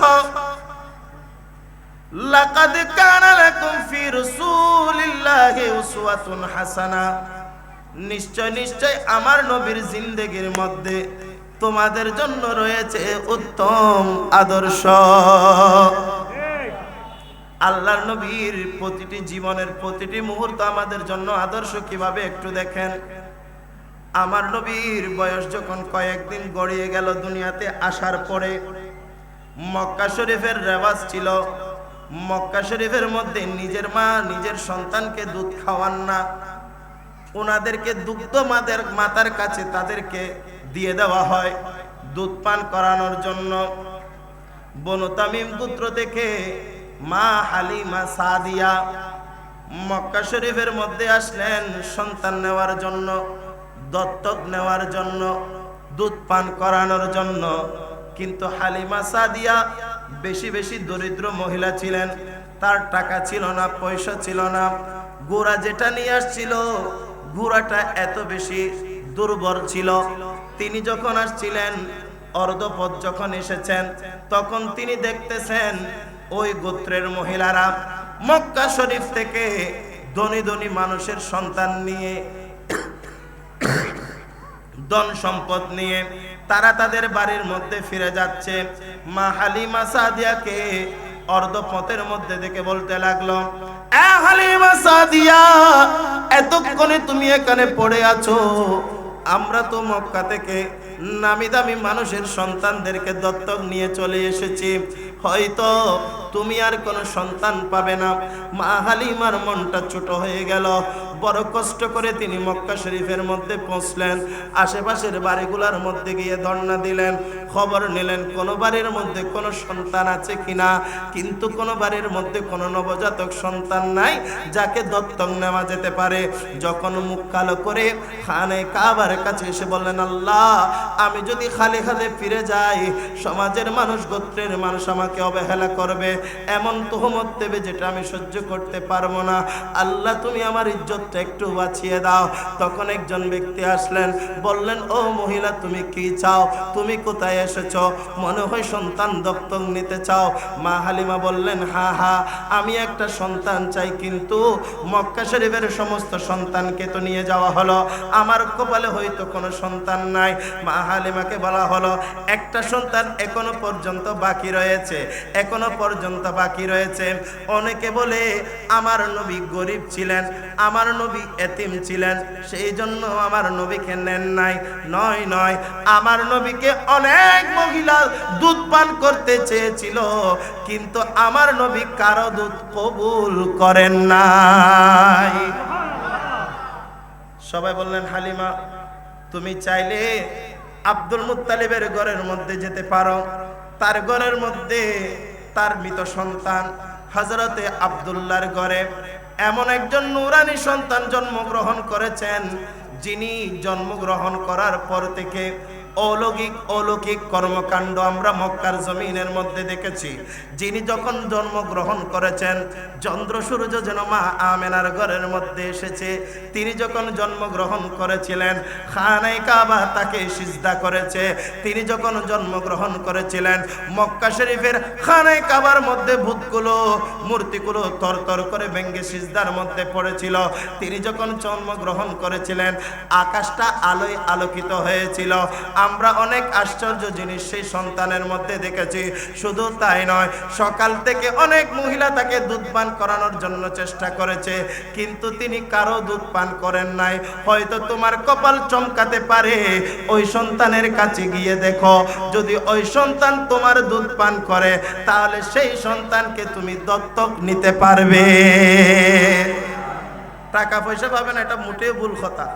লাকাদ কানা লাকুম ফি রাসূলিল্লাহি উসওয়াতুন হাসানা। নিশ্চয় নিশ্চয় আমার নবীর জিন্দেগির মধ্যে তোমাদের জন্য রয়েছে উত্তম আদর্শ। আল্লাহর নবীর প্রতিটি জীবনের প্রতিটি মুহূর্ত আমাদের জন্য আদর্শ। কিভাবে একটু দেখেন। আমার নবীর বয়স যখন কয়েকদিন গড়িয়ে গেল দুনিয়াতে আসার পরে, মক্কা শরীফের রেওয়াজ ছিল, মক্কা শরীফের মধ্যে নিজের মা নিজের সন্তানকে দুধ খাওয়ান না, ওনাদেরকে দুগ্ধ মাতার কাছে তাদেরকে দিয়ে দেওয়া হয় দুধ পান করানোর জন্য। বনু তামিম গোত্র থেকে মা হালিমা সাদিয়া মক্কা শরীফের মধ্যে আসলেন সন্তান নেওয়ার জন্য, দত্তক নেওয়ার জন্য, দুধ পান করানোর জন্য। কিন্তু হালিমা সাদিয়া বেশি বেশি দরিদ্র মহিলা ছিলেন, তার টাকা ছিল না, পয়সা ছিল না। ঘোড়া যেটা নিয়ে আসছিল, ঘোড়াটা এত বেশি দুর্বল ছিল। তিনি যখন আসছিলেন, অর্ধপথ যখন এসেছেন, তখন তিনি দেখতেছেন ওই গোত্রের মহিলারা মক্কা শরীফ থেকে ধনী ধনী মানুষের সন্তান নিয়ে, ধন সম্পদ নিয়ে তারা তাদের বাড়ির মধ্যে ফিরে যাচ্ছে। মা হালিমা সাদিয়াকে অর্ধপথের মধ্যে দেখে বলতে লাগলো, এ হালিমা সাদিয়া, এতক্ষণে তুমি এখানে পড়ে আছো? আমরা তো মক্কা থেকে নামি দামি মানুষের সন্তানদেরকে দত্তক নিয়ে চলে এসেছি, হয়তো তুমি আর কোনো সন্তান পাবে না। মা হালিমার মনটা ছোট হয়ে গেল। বড় কষ্ট করে তিনি মক্কা শরীফের মধ্যে পৌঁছলেন। আশেপাশের বাড়িগুলোর মধ্যে গিয়ে ধর্ণা দিলেন, খবর নিলেন কোনো বাড়ির মধ্যে কোনো সন্তান আছে কিনা, কিন্তু কোনো বাড়ির মধ্যে কোনো নবজাতক সন্তান নাই যাকে দত্তক নেওয়া যেতে পারে। যখন মুখ কালো করে খানে কাবার কাছে এসে বললেন, আল্লাহ, আমি যদি খালি খালি ফিরে যাই, সমাজের মানুষ, গোত্রের মানুষ আমাকে অবহেলা করবে, এমন তোহমত দেবে যেটা আমি সহ্য করতে পারবো না। আল্লাহ, তুমি আমার ইজ্জতটা একটু বাঁচিয়ে দাও। তখন একজন ব্যক্তি আসলেন, বললেন, ও মহিলা, তুমি কি চাও? তুমি কোথায় এসেছো? মনে হয় সন্তান দত্তক নিতে চাও। মা হালিমা বললেন, হ্যাঁ হ্যাঁ, আমি একটা সন্তান চাই, কিন্তু মক্কা শরীফের সমস্ত সন্তানকে তো নিয়ে যাওয়া হলো, আমার কপালে হয়তো কোনো সন্তান নাই। মা হালিমাকে বলা হলো, একটা সন্তান এখনো পর্যন্ত বাকি রয়েছে, এখনো পর্যন্ত বাকি রয়েছে। অনেকে বলে আমার নবী গরিব ছিলেন, আমার নবী এতিম ছিলেন, সেই জন্য আমার নবীকে নেন নাই। নয় নয়, আমার নবীকে অনেক মহিলা দুধ পান করতে চেয়েছিল, কিন্তু আমার নবী কারো দুধ কবুল করেন নাই। সবাই বললেন, হালিমা, তুমি চাইলে আব্দুল মুত্তালিবের ঘরের মধ্যে যেতে পারো। তার ঘরের মধ্যে তার মৃত সন্তান হযরতে আব্দুল্লাহর ঘরে এমন একজন নূরানী সন্তান জন্মগ্রহণ করেছেন, যিনি জন্মগ্রহণ করার পর থেকে অলৌকিক কর্মকাণ্ড আমরা মক্কার জমিনের মধ্যে দেখেছি। যিনি যখন জন্মগ্রহণ করেছেন, চন্দ্র সূর্য যেন মা আমেনার ঘরের মধ্যে এসেছে। তিনি যখন জন্মগ্রহণ করেছিলেন, খানায়ে কাবা তাকে সিজদা করেছে। তিনি যখন জন্মগ্রহণ করেছিলেন, মক্কা শরীফের খানায়ে কাবার মধ্যে ভূতগুলো, মূর্তিগুলো তরতর করে ভেঙ্গে সিজদার মধ্যে পড়েছিল। তিনি যখন জন্মগ্রহণ করেছিলেন, আকাশটা আলোয় আলোকিত হয়েছিল। আমরা অনেক আশ্চর্য জিনিস সেই সন্তানের মধ্যে দেখেছি। শুধু তাই নয়, সকাল থেকে অনেক মহিলা তাকে দুধ পান করানোর জন্য চেষ্টা করেছে, কিন্তু তিনি কারো দুধ পান করেন নাই। হয়তো তোমার কপাল চমকাতে পারে, ওই সন্তানের কাছে গিয়ে দেখো, যদি ওই সন্তান তোমার দুধ পান করে, তাহলে সেই সন্তানকে তুমি দত্তক নিতে পারবে। টাকা পয়সা পাবেন, এটা মোটেও ভুল কথা।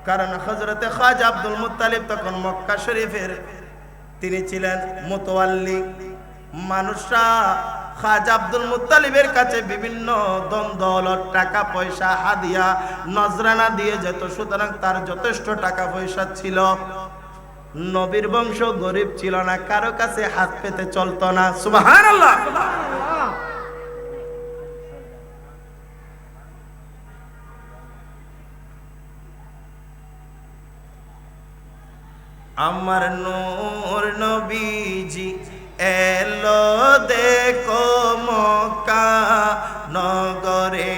কারণ হযরতে খাজা আব্দুল মুত্তালিব তখন মক্কা শরীফের তিনি ছিলেন মুতাওয়াল্লি। মানুষরা খাজা আব্দুল মুত্তালিবের কাছে বিভিন্ন ধন দৌলত, টাকা পয়সা, হাদিয়া, নজরানা দিয়ে যেত। সুতরাং তার যথেষ্ট টাকা পয়সা ছিল। নবীর বংশ গরিব ছিল না, কারো কাছে হাত পেতে চলতো না। সুবহানাল্লাহ। আমার নূর নবীজি এলো দেখো মক্কা নগরে,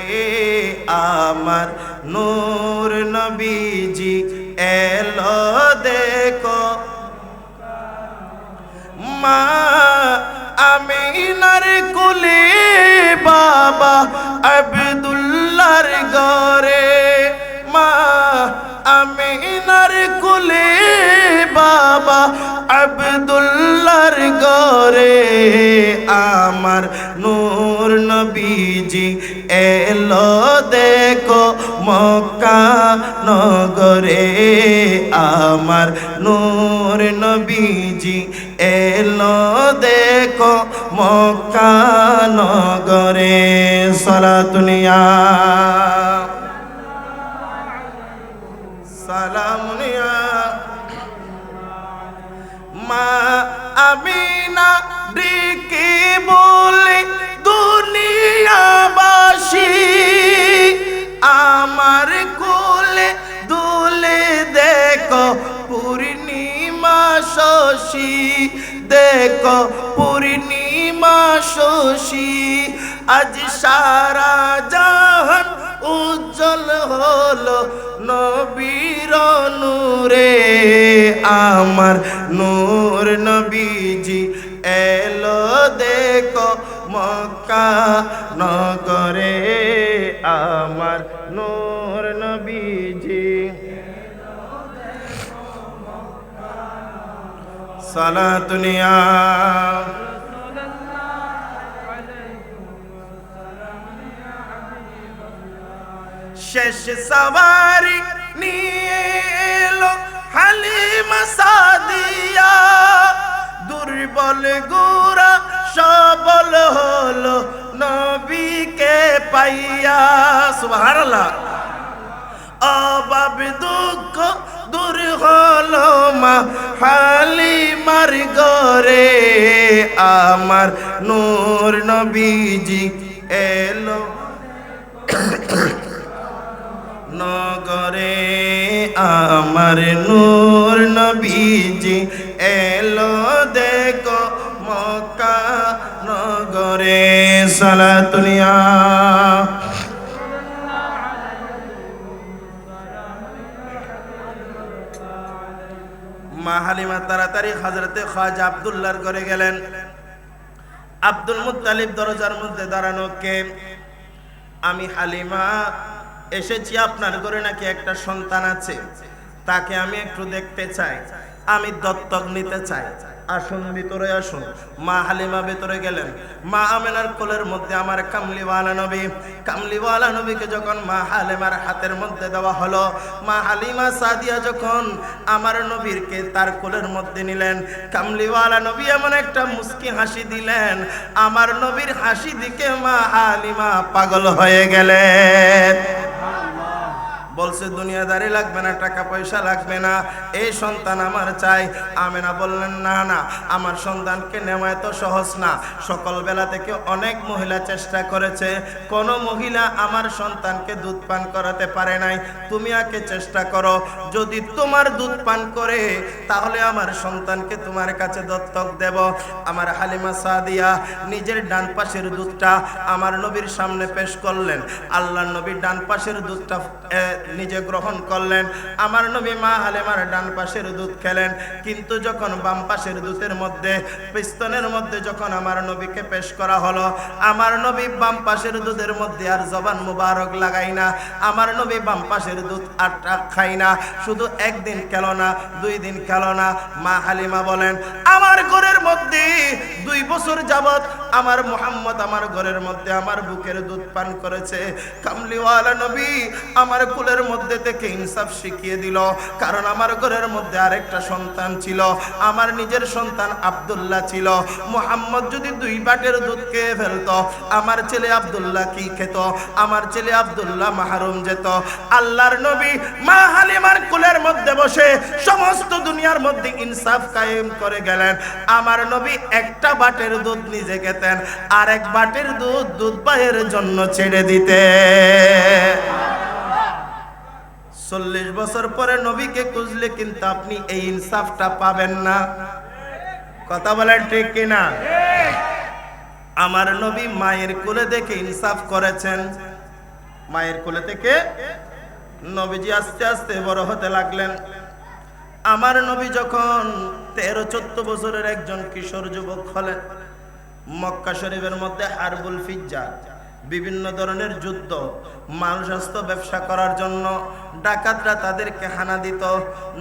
আমার নূর নবীজি এলো দেখো। মা আমিনার কোলে বাবা আব্দুল্লাহর ঘরে, মা আমিনার কোলে বাবা আব্দুল্লাহর ঘরে, আমার নূর নবীজি এলো দেখো মক্কা নগরে, আমার নূর নবীজি এলো দেখো মক্কা নগরে। সালাতুনিয়া সালামুনিয়া। মা আমিনা ডেকে বলে দুনিয়াবাসী, আমার কোলে দুলে দেখো পূর্ণিমা শশী, দেখো পূর্ণিমা শশী, আজ সারা জাহান উজ্জ্বল হলো নবীর নূরে আমার নূর নবীজি এলো দেখো মক্কা নগরে আমার নূর নবীজি সালাতুনিয়া শেষ সওয়ারি নিয়ে এলো হালিমা সাদিয়া দুর্বল গোরা সবল হলো নবীকে পাইয়া সুবহানাল্লাহ অভাব দুঃখ দূর হলো মা হালিমার ঘরে আমার নূর নবীজি এলো নগরে আমার নূর নবীজি এলো দেখো মক্কা নগরে সালাতুনিয়া মা হালিমা তাড়াতাড়ি হযরতে খাজা আব্দুল্লাহর ঘরে গেলেন। আব্দুল মুত্তালিব দরজার মধ্যে দাঁড়ানো, কে? আমি হালিমা এসেছি, আপনার ঘরে নাকি একটা সন্তান আছে, তাকে আমি একটু দেখতে চাই, আমি দত্তক নিতে চাই, আসুন ভিতরে আসুন। মা হালিমা ভিতরে গেলেন। মা আমেনার কোলের মধ্যে আমার কামলিওয়ালা নবী, কামলিওয়ালা নবীকে যখন মা হালিমার হাতের মধ্যে দেওয়া হলো, মা হালিমা সাদিয়া যখন আমার নবীরকে তার কোলের মধ্যে নিলেন, কামলিওয়ালা নবী এমন একটা মুস্কি হাসি দিলেন, আমার নবীর হাসি দিকে মা হালিমা পাগল হয়ে গেলেন। বলছে দুনিয়াদারি লাগবে না, টাকা পয়সা লাগবে না, এই সন্তান আমার চাই। আমেনা বললেন না না, আমার সন্তানকে নেওয়া এত সহজ না, সকল বেলা থেকে অনেক মহিলা চেষ্টা করেছে, কোন মহিলা আমার সন্তানকে দুধ পান করাতে পারে নাই, তুমি আগে চেষ্টা করো, যদি তোমার দুধ পান করে তাহলে আমার সন্তানকে তোমার কাছে দত্তক দেব। আমার হালিমা সাদিয়া নিজের ডান পাশের দুধটা আমার নবীর সামনে পেশ করলেন। আল্লাহর নবীর ডান পাশের দুধটা নিজে গ্রহণ করলেন। আমার নবী মা হালিমার ডান পাশের দুধ খেলেন, কিন্তু যখন বাম পাশের দুধের মধ্যে পিস্তনের মধ্যে যখন আমার নবীকে পেশ করা হলো, আমার নবী বাম পাশের দুধের মধ্যে আর জবান মুবারক লাগাই না, আমার নবী বাম পাশের দুধ আর খাই না। শুধু একদিন খেলো না, 2 দিন খেলো না। মা হালিমা বলেন আমার ঘরের মধ্যে 2 বছর যাবত আমার মুহাম্মদ আমার ঘরের মধ্যে আমার বুকের দুধ পান করেছে। কামলিওয়ালা নবী আমার কুলের মধ্যে থেকে ইনসাফ শিখিয়ে দিল, কারণ আমার ঘরের মধ্যে আরেকটা সন্তান ছিল, আমার নিজের সন্তান আব্দুল্লাহ ছিল। মুহাম্মদ যদি 2 বাটের দুধ খেয়ে ফেলতো, আমার ছেলে আব্দুল্লাহ কি খেত? আমার ছেলে আব্দুল্লাহ মাহরুম যেত। আল্লাহর নবী মা হালিমার কুলের মধ্যে বসে সমস্ত দুনিয়ার মধ্যে ইনসাফ কায়েম করে গেলেন। আমার নবী একটা বাটের দুধ নিজে খেতেন, আর এক বাটের দুধ দুধ ভাইয়ের জন্য ছেড়ে দিতে। 40 বছর পরে নবীকে খুঁজলে কিন্তু আপনি এই ইনসাফটা পাবেন না। কথা বলেন ঠিক কিনা? আমার নবী মায়ের কোলে দেখে ইনসাফ করেছেন। মায়ের কোলে থেকে নবীজি আস্তে আস্তে বড় হতে লাগলেন। আমার নবী যখন 13-14 বছরের একজন কিশোর যুবক হলেন, মক্কা শরীফের মধ্যে হারবুল ফিজ্জা, বিভিন্ন ধরনের যুদ্ধ, মানুষ আসতো ব্যবসা করার জন্য, ডাকাতরা তাদেরকে হানা দিত।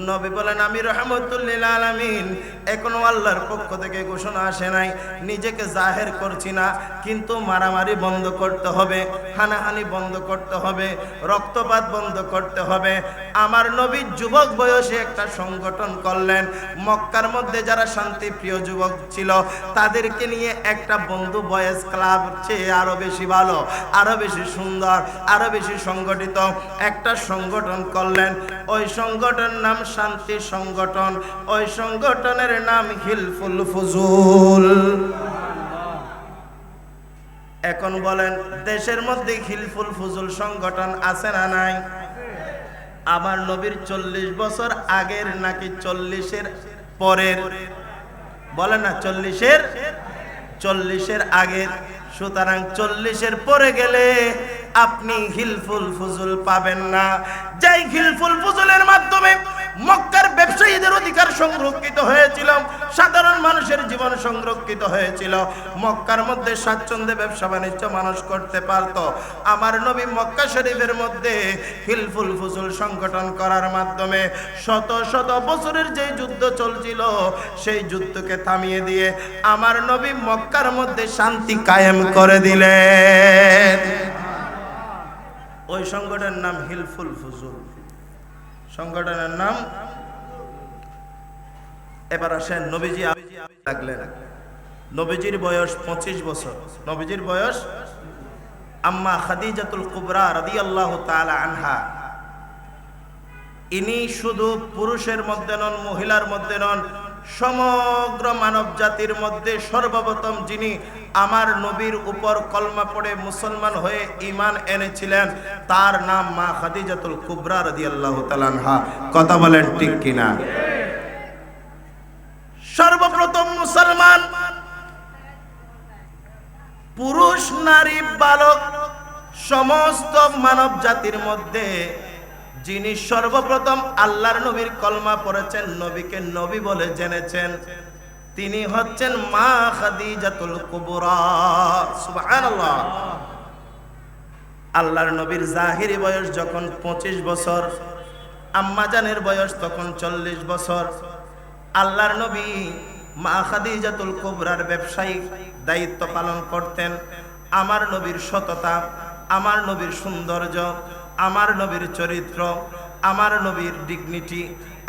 নবী বলেন আমি রাহমাতুল লিল আলামিন, এখনো আল্লাহর পক্ষ থেকে ঘোষণা আসে নাই, নিজেকে জাহের করছি না, কিন্তু মারামারি বন্ধ করতে হবে, হানাহানি বন্ধ করতে হবে, রক্তপাত বন্ধ করতে হবে। আমার নবী যুবক বয়সে একটা সংগঠন করলেন। মক্কার মধ্যে যারা শান্তিপ্রিয় যুবক ছিল তাদেরকে নিয়ে একটা বন্ধু বয়েজ ক্লাব, চেয়ে আরো বেশি ভালো, আরো বেশি সুন্দর, আরো বেশি সংগঠিত একটা সংগঠন করলেন। ওই সংগঠনের নাম শান্তি সংগঠন, ওই সংগঠনের নাম হিলফুল ফুজুল। এখন বলেন দেশের মধ্যে হিলফুল ফুজুল সংগঠন আছে না নাই? আমার নবীর 40 বছর আগের নাকি 40-এর পরের? বলেন না, 40-এর আগের সুতরাং 40-এর পরে গেলে আপনি হিলফুল ফুজুল পাবেন না। যেই হিলফুল ফুজুলের মাধ্যমে মক্কার ব্যবসায়ীদের অধিকার সংরক্ষিত হয়েছিল, সাধারণ মানুষের জীবন সংরক্ষিত হয়েছিল, মক্কার মধ্যে স্বাচ্ছন্দ্যে ব্যবসা বাণিজ্য মানুষ করতে পারত, আমার নবী মক্কা শরীফের মধ্যে হিলফুল ফুজুল সংগঠন করার মাধ্যমে শত শত বছরের যে যুদ্ধ চলছিল সেই যুদ্ধকে থামিয়ে দিয়ে আমার নবী মক্কার মধ্যে শান্তি কায়েম করে দিলেন। ওই সংগঠনের নাম হিলফুল ফুজুল, সংগঠনের নাম। এবার আসেন নবীজি লাগলেন। নবীজির বয়স 25 বছর। নবীজির বয়স, আম্মা খাদিজাতুল কুবরা রাদিয়াল্লাহু তাআলা আনহা, ইনি শুধু পুরুষের মধ্যে নন, মহিলার মধ্যে নন, সমগ্র মানব জাতির মধ্যে সর্বপ্রথম যিনি আমার নবীর উপর কলমা পড়ে মুসলমান হয়ে ঈমান এনেছিলেন তার নাম মা খাদিজাতুল কুবরা রাদিয়াল্লাহু তাআলা আনহা। কথা বলেন ঠিক কিনা? সর্বপ্রথম মুসলমান পুরুষ, নারী, বালক সমস্ত মানব জাতির মধ্যে যিনি সর্বপ্রথম আল্লাহর নবীর কলমা পড়েছেন, নবীকে নবী বলে জেনেছেন, তিনি হচ্ছেন মা খাদিজাতুল কুবরা। সুবহানাল্লাহ। আল্লাহর নবীর জাহিরি বয়স যখন 25 বছর, আম্মা জানের বয়স তখন 40 বছর। আল্লাহর নবী মা খাদিজাতুল কুবরার ব্যবসায়িক দায়িত্ব পালন করতেন। আমার নবীর সততা, আমার নবীর সৌন্দর্য, আমার নবীর চরিত্র, আমার নবীর ডিগনিটি,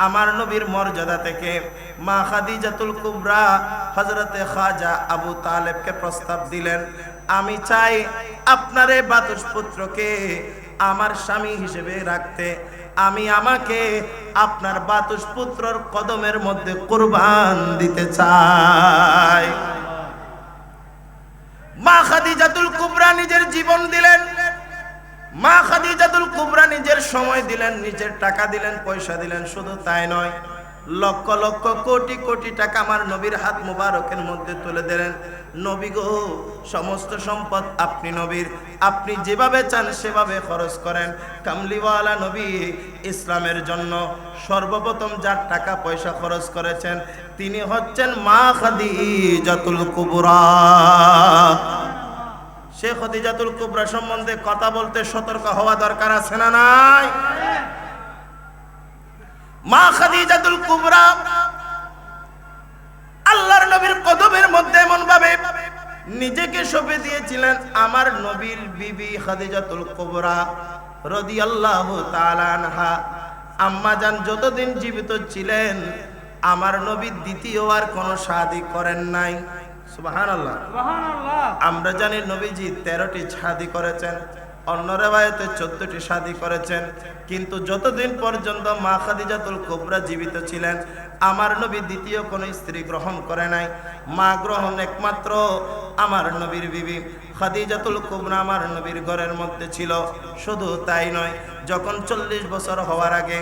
আমার নবীর মর্যাদা থেকে মা খাদিজাতুল কুবরা হযরতে খাজা আবু তালেবকে প্রস্তাব দিলেন, আমি চাই আপনার এই বাতুস পুত্রকে আমার স্বামী হিসেবে রাখতে, আমি আমাকে আপনার বাতুস পুত্রর কদমের মধ্যে কুরবান দিতে চাই। মা খাদিজাতুল কুবরা নিজের জীবন দিলেন, মা খাদিজাতুল কুবরা নিজের সময় দিলেন, নিজের টাকা দিলেন, পয়সা দিলেন। শুধু তাই নয়, লক্ষ লক্ষ কোটি কোটি টাকা আমার নবীর হাত মুবারকের মধ্যে তুলে দিলেন। নবী গো, সমস্ত সম্পদ আপনি নবীর, আপনি যেভাবে চান সেভাবে খরচ করেন। কামলিওয়ালা নবী ইসলামের জন্য সর্বপ্রথম যার টাকা পয়সা খরচ করেছেন তিনি হচ্ছেন মা খাদিজাতুল কুবরা। সে খাদিজাতুল কুবরা সম্বন্ধে কথা বলতে সতর্ক হওয়া দরকার আছে না নাই? মা খাদিজাতুল কুবরা আল্লাহর নবীর কদমের মধ্যে এমন ভাবে নিজেকে সঁপে দিয়েছিলেন। আমার নবীর বিবি খাদিজাতুল কুবরা রাদিয়াল্লাহু তাআলা আনহা আম্মা জান যতদিন জীবিত ছিলেন আমার নবী দ্বিতীয় আর কোনো শাদী করেন নাই। সুবহানাল্লাহ, সুবহানাল্লাহ। আমরা জানি নবীজি 13টি শাদী করেছেন, অন্য রিওয়ায়াতে 14টি শাদী করেছেন, কিন্তু যতদিন পর্যন্ত মা খাদিজাতুল কুবরা জীবিত ছিলেন আমার নবী দ্বিতীয় কোনো স্ত্রী গ্রহণ করে নাই। মা গ্রহণ একমাত্র আমার নবীর বিবি খাদিজাতুল কুবরা আমার নবীর ঘরের মধ্যে ছিল। শুধু তাই নয়, যখন 40 বছর হওয়ার আগে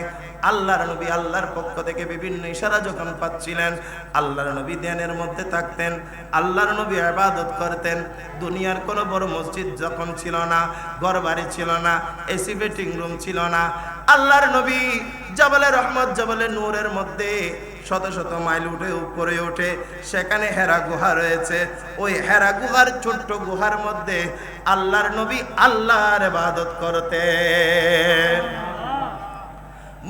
আল্লাহর নবী আল্লাহর পক্ষ থেকে বিভিন্ন ইশারা যখন পাচ্ছিলেন, আল্লাহর নবী ধ্যানের মধ্যে থাকতেন, আল্লাহর নবী ইবাদত করতেন। দুনিয়ার কোনো বড় মসজিদ যখন ছিল না, ঘর বাড়ি ছিল না, এসি ওয়েটিং রুম ছিল না, আল্লাহর নবী জাবালে রহমত, জাবালে নূরের মধ্যে শত শত মাইল উঠে উপরে ওঠে, সেখানে হেরা গুহা রয়েছে। ওই হেরা গুহার ছোট্ট গুহার মধ্যে আল্লাহর নবী আল্লাহর ইবাদত করতেন।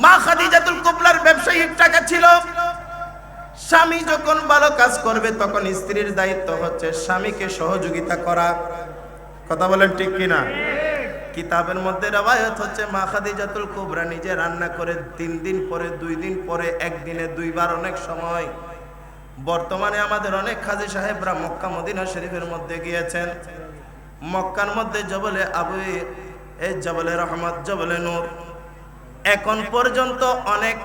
মা খাদিজাতুল কুবরার ব্যবসায়িক টাকা ছিল। স্বামী যখন ভালো কাজ করবে তখন স্ত্রীর দায়িত্ব হচ্ছে স্বামীকে সহযোগিতা করা। কথা বলেন ঠিক কিনা? কিতাবের মধ্যে রওয়ায়াত হচ্ছে মা খাদিজাতুল কুবরা নিজে রান্না করে 3 দিন পরে, 2 দিন পরে, একদিনে 2 বার, অনেক সময়। বর্তমানে আমাদের অনেক কাজী সাহেবরা মক্কা মদিনা শরীফের মধ্যে গিয়েছেন। মক্কার মধ্যে জবলে আবু, এই জবলে রহমত, জবলে নূর, এখন পর্যন্ত অনেক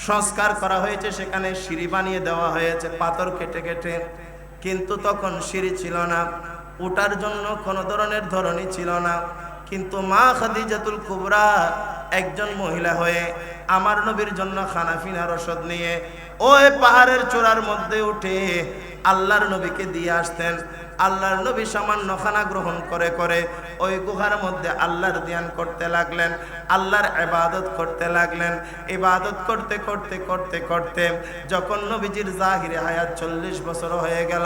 সংস্কার করা হয়েছে, সেখানে সিঁড়ি বানিয়ে দেওয়া হয়েছে পাথর কেটে কেটে, কিন্তু তখন সিঁড়ি ছিল না, ওঠার জন্য কোনো ধরনের ধরনী ছিল না। কিন্তু মা খাদিজাতুল কুবরা একজন মহিলা হয়ে আমার নবীর জন্য খানাফিনা রসদ নিয়ে ওই পাহাড়ের চূড়ার মধ্যে উঠে আল্লাহর নবীকে দিয়ে আসতেন। আল্লাহর নবী সামান্য খানা গ্রহণ করে করে ওই গুহার মধ্যে আল্লাহর ধ্যান করতে লাগলেন, আল্লাহর ইবাদত করতে লাগলেন। ইবাদত করতে করতে করতে করতে যখন নবীজির জাহিরে হায়াত 40 বছর হয়ে গেল,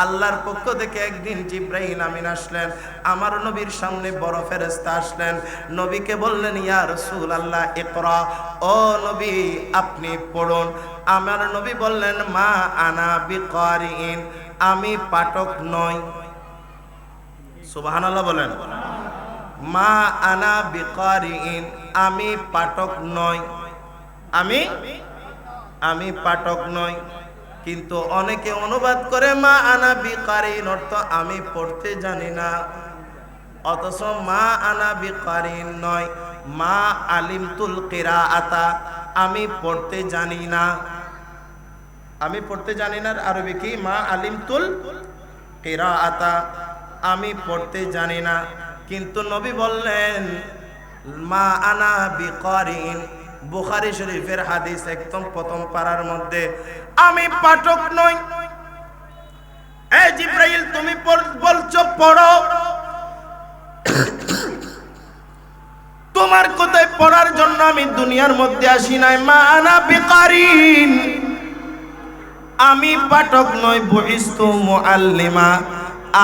আল্লাহর পক্ষ থেকে একদিন জিবরাইল আমিন আসলেন। আমার নবীর সামনে বড় ফেরেশতা আসলেন, নবীকে বললেন, ইয়া রাসূলুল্লাহ ইকরা, ও নবী আপনি পড়ুন। আমার নবী বললেন, মা আনা বিকারিন, আমি পাঠক নই। সুবহানাল্লাহ বলেন। মা আনা বিকারিন, আমি পাঠক নই। আমি পাঠক নই। কিন্তু অনেকে অনুবাদ করে মা আনা বিকারিন অর্থ আমি পড়তে জানি না। অথচ মা আনা বিকারিন নয়, মা আলিমতুল কিরাআতা, আমি পড়তে জানি না। আমি পড়তে জানি না আরবি কি? মা আলিমতুল কিরাআতা, আমি পড়তে জানি না। কিন্তু নবী বললেন মা আনা বিকারিন, বুখারী শরীফের হাদিস একদম প্রথম পারার মধ্যে, আমি পাঠক নই। এই জিবরাইল তুমি বলছো পড়ো, তোমার কথায় পড়ার জন্য আমি দুনিয়ার মধ্যে আসি নাই। মা আনা বিকারিন, আমি পাঠক নই। বুইস্তু মুআল্লিমা,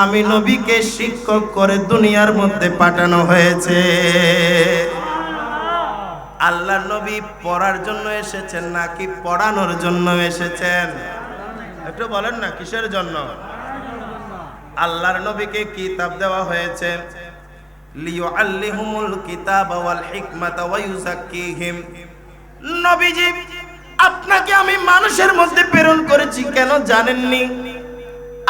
আমি নবীকে শিক্ষক করে দুনিয়ার মধ্যে পাঠানো হয়েছে। আল্লাহর নবী পড়ার জন্য এসেছেন নাকি পড়ানোর জন্য এসেছেন? একটু বলেন না, কিসের জন্য? আল্লাহর নবীকে কিতাব দেওয়া হয়েছে, লিয়ুআল্লিহুমুল কিতাবা ওয়াল হিকমাতা ওয়া ইউযাক্কিহিম। নবীজি আপনাকে আমি মানুষের মধ্যে প্রেরণ করেছি, কেন জানেননি?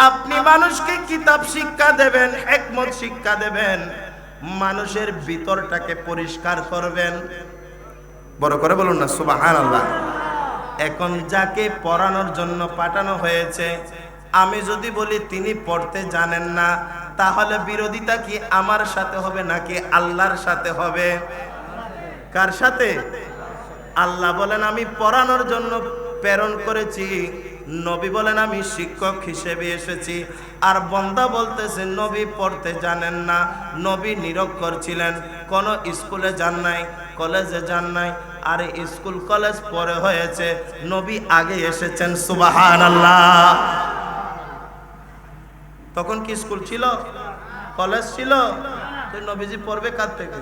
আপনি মানুষকে কিতাব শিক্ষা দেবেন, হিকমত শিক্ষা দেবেন, মানুষের ভিতরটাকে পরিষ্কার করবেন। বড় করে বলুন না সুবহানাল্লাহ। এখন যাকে পড়ানোর জন্য পাঠানো হয়েছে, আমি যদি বলি তিনি পড়তে জানেন না, তাহলে বিরোধিতা কি আমার সাথে হবে নাকি আল্লাহর সাথে হবে? কার সাথে? আল্লাহ বলেন আমি পড়ানোর জন্য প্রেরণ করেছি, নবী বলেন আমি শিক্ষক হিসেবে এসেছি। আর বান্দা বলতেছে নবী পড়তে জানেন না। নবী নিরক্ষর ছিলেন, কোন স্কুলে যান নাই, কলেজে যান নাই। আর স্কুল কলেজ পরে হয়েছে, নবী আগে এসেছেন। সুবহানাল্লাহ। তখন কি স্কুল ছিল, কলেজ ছিল? তো নবীজি পড়বে কার থেকে?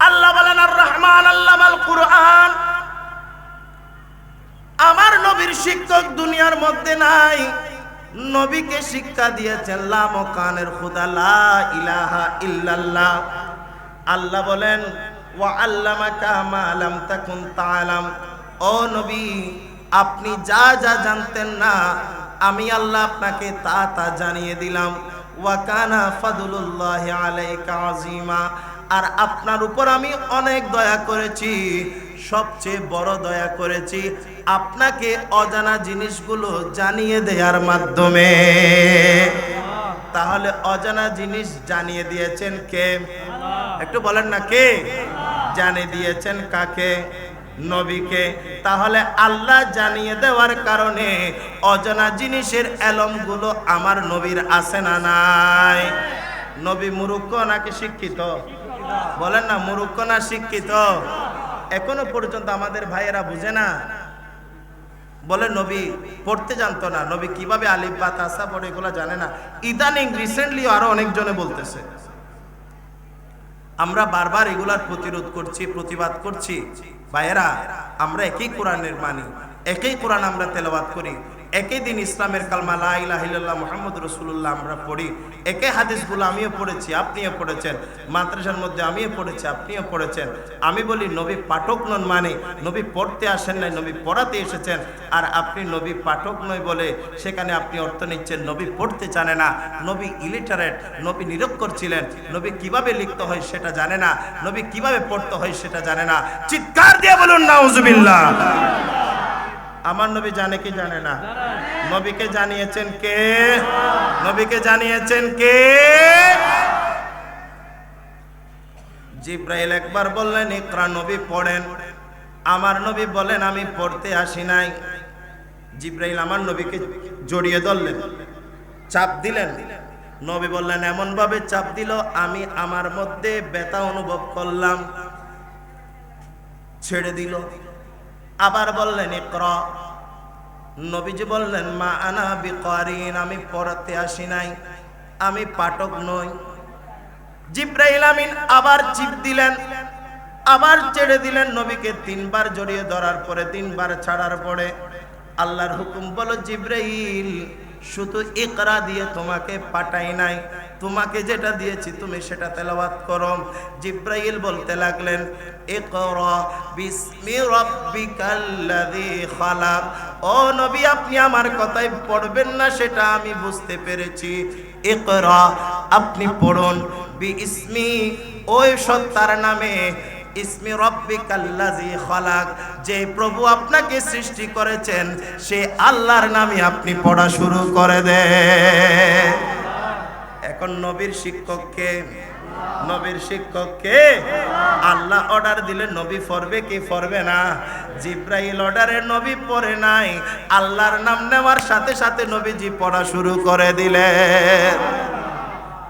আল্লাহ বলেন আর রহমান আল্লামাল কুরআন, আমার নবীর শিক্ষক দুনিয়ার মধ্যে নাই। নবীকে শিক্ষা দিয়েছেন লা মুকানের খুদা, লা ইলাহা ইল্লাল্লাহ। আল্লাহ বলেন ওয়া আল্লামাকা মা লাম তাকুন তাআলাম, ও নবী আপনি যা যা জানতেন না, আমি আল্লাহ আপনাকে তা তা জানিয়ে দিলাম। ওয়া কানা ফাদলুল্লাহি আলাইকা আযীমা, আর আপনার উপর আমি অনেক দয়া করেছি, সবচেয়ে বড় দয়া করেছি আপনাকে অজানা জিনিসগুলো জানিয়ে দেওয়ার মাধ্যমে। তাহলে অজানা জিনিস জানিয়ে দিয়েছেন কে? একটু বলেন না, কে জানিয়ে দিয়েছেন? কাকে? নবীকে। তাহলে আল্লাহ জানিয়ে দেওয়ার কারণে অজানা জিনিসের এলমগুলো আমার নবীর আছে না নাই? নবী মূর্খ নাকি শিক্ষিত? বলেন না, মূর্খ না শিক্ষিত? এখনো পর্যন্ত আমাদের ভাইয়েরা বুঝে না, বলে নবী পড়তে জানতো না, নবী কিভাবে আলিফ বা তাসা পড়ে এগুলো জানে না। ইদানিং রিসেন্টলি আরো অনেকজনে বলতেছে। আমরা বারবার এগুলার প্রতিরোধ করছি, প্রতিবাদ করছি। ভাইয়েরা, আমরা একই কোরআনের মানি, একই কোরআন আমরা তেলাওয়াত করি, একই দিন ইসলামের কালমা লা ইলাহা ইল্লাল্লাহ মুহাম্মাদুর রাসূলুল্লাহ আমরা পড়ি, একই হাদিসগুলো আমিও পড়েছি, আপনিও পড়েছেন, মাদ্রাসার মধ্যে আমিও পড়েছি, আপনিও পড়েছেন। আমি বলি নবী পাঠক নন, মানে নবী পড়তে আসেন নাই, নবী পড়াতে এসেছেন। আর আপনি নবী পাঠক নয় বলে সেখানে আপনি অর্থ নিচ্ছেন নবী পড়তে জানে না। নবী ইলিটারেট, নবী নিরক্ষর ছিলেন, নবী কিভাবে লিখতে হয় সেটা জানে না, নবী কিভাবে পড়তে হয় সেটা জানে না। চিৎকার দিয়ে বলুন নাউজুবিল্লাহ। আমার নবী জানে কি জানে না? নবীকে জানিয়েছেন কে? নবীকে জানিয়েছেন কে? জিবরাইল একবার বললেন ইকরা, নবী পড়েন। আমার নবী বলেন আমি পড়তে আসি নাই। জিবরাইল আমার নবীকে জড়িয়ে ধরলেন, চাপ দিলেন। নবী বললেন এমন ভাবে চাপ দিল আমি আমার মধ্যে ব্যথা অনুভব করলাম, ছেড়ে দিল। আবার বললেন ইকরা। নবীজি বললেন মা আনা বিকারিন, আমি পড়াতে আসি নাই, আমি পাঠক নই। জিবরাইল আমিন আবার চিপ দিলেন, আবার ছেড়ে দিলেন। নবীকে তিনবার জড়িয়ে ধরার পরে, তিনবার ছাড়ার পরে আল্লাহর হুকুম বলো জিবরাইল শুধু ইকরা দিয়ে তোমাকে পাঠাই নাই, তোমাকে যেটা দিয়েছি তুমি সেটা তেলাওয়াত করো। জিবরাইল বলতে লাগলেন ইকরা বিসমি রাব্বিকাল্লাযী খালাক। ও নবী আপনি আমার কথাই পড়বেন না সেটা আমি বুঝতে পেরেছি। ইকরা আপনি পড়ুন, বিইসমি ওই সত্তার নামে, ইসমি রাব্বিকাল্লাযী খালাক যে প্রভু আপনাকে সৃষ্টি করেছেন সে আল্লাহর নামে আপনি পড়া শুরু করে দেন। এখন নবীর শিক্ষককে, নবীর শিক্ষককে আল্লাহ অর্ডার দিলে নবী পড়বে কি পড়বে না? জিবরাইল অর্ডারে নবী পড়ে নাই, আল্লাহর নাম নেওয়ার সাথে সাথে নবীজি পড়া শুরু করে দিলেন।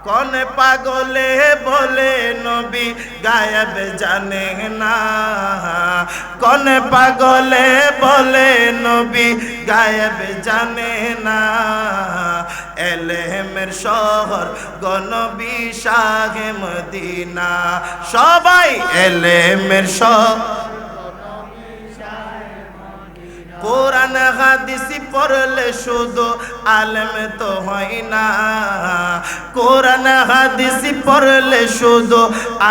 কোন পাগলে বলে নবী গায়েব জানে না, কোন পাগলে বলে নবী গায়েব জানে না। এলেমের শহর গনবী শাহে মদিনা, সবাই এলেমের শহর। কোরআন হাদিস পড়লে শুধু আলেম তো হয় না, কোরআন হাদিস পড়লে শুধু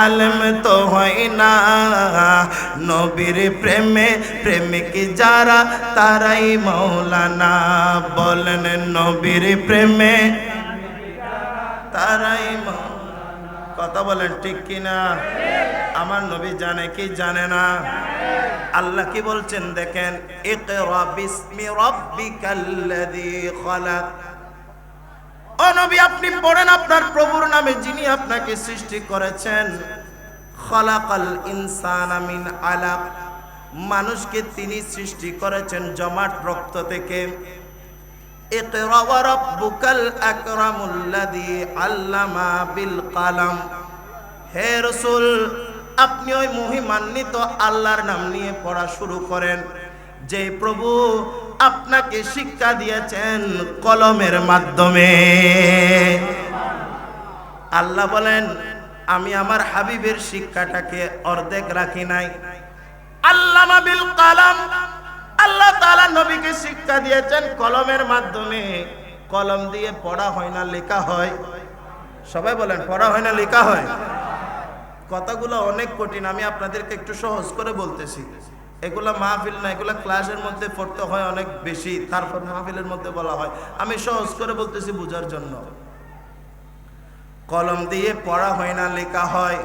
আলেম তো হয় না। নবীর প্রেমে প্রেমিক যারা তারাই মৌলানা, বলেন নবীর প্রেমে তারাই মৌলানা। কথা বলেন ঠিক কিনা? আমার নবী জানে কি জানে না? আল্লাহ কি বলছেন দেখেন, ইকরা বিসমি রাব্বিকাল্লাযী খালাক। ও নবী আপনি পড়েন আপনার প্রভুর নামে যিনি আপনাকে সৃষ্টি করেছেন। খালাকাল ইনসানা মিন আলাক, মানুষকে তিনি সৃষ্টি করেছেন জমাট রক্ত থেকে। ইকরা ওয়া রাব্বুকাল আকরামুল্লাযী আল্লামা বিল কলম। হে রাসূল আপনি ওই মহিমান্বিত আল্লাহর নাম নিয়ে পড়া শুরু করেন যে প্রভু আপনাকে শিক্ষা দিয়েছেন কলমের মাধ্যমে। আল্লাহ বলেন আমি আমার হাবিবের শিক্ষাটাকে অর্ধেক রাখি নাই। আল্লামা বিল কলম, আল্লাহ তাআলা নবীকে শিক্ষা দিয়েছেন কলমের মাধ্যমে। কলম দিয়ে পড়া হয় না, লেখা হয়। সবাই বলেন পড়া হয় না, লেখা হয়। কথাগুলো অনেক কঠিন, আমি আপনাদেরকে একটু সহজ করে বলতেছি। এগুলা মাহফিল না, এগুলা ক্লাসের মধ্যে পড়তে হয় অনেক বেশি, তারপর মাহফিলের মধ্যে বলা হয়। আমি সহজ করে বলতেছি বোঝার জন্য। কলম দিয়ে পড়া হয় না, লেখা হয়।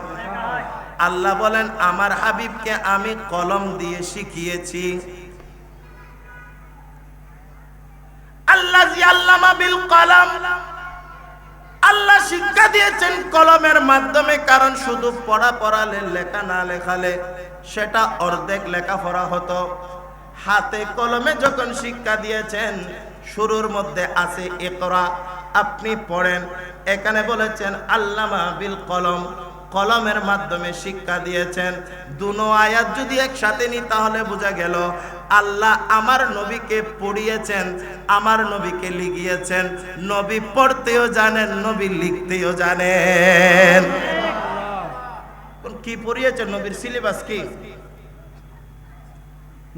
আল্লাহ বলেন আমার হাবিবকে আমি কলম দিয়ে শিখিয়েছি। আল্লাযী আল্লামা বিল কলম, আল্লাহ শিক্ষা দিয়েছেন কলমের মাধ্যমে। কারণ শুধু পড়া পড়ালে, লেখা না লেখালে সেটা অর্ধেক লেখাপড়া হতো। হাতে কলমে যখন শিক্ষা দিয়েছেন, শুরুর মধ্যে আছে ইকরা, আপনি পড়েন। এখানে বলেছেন আল্লামা বিল কলম, কলমের মাধ্যমে শিক্ষা দিয়েছেন। দুনো আয়াত যদি একসাথে নি তাহলে বোঝা গেল আল্লাহ আমার নবীকে পড়িয়েছেন, আমার নবীকে লিখিয়েছেন। নবী পড়তেও জানেন, নবী লিখতেও জানেন। কি পড়িয়েছেন? নবীর সিলেবাস কি?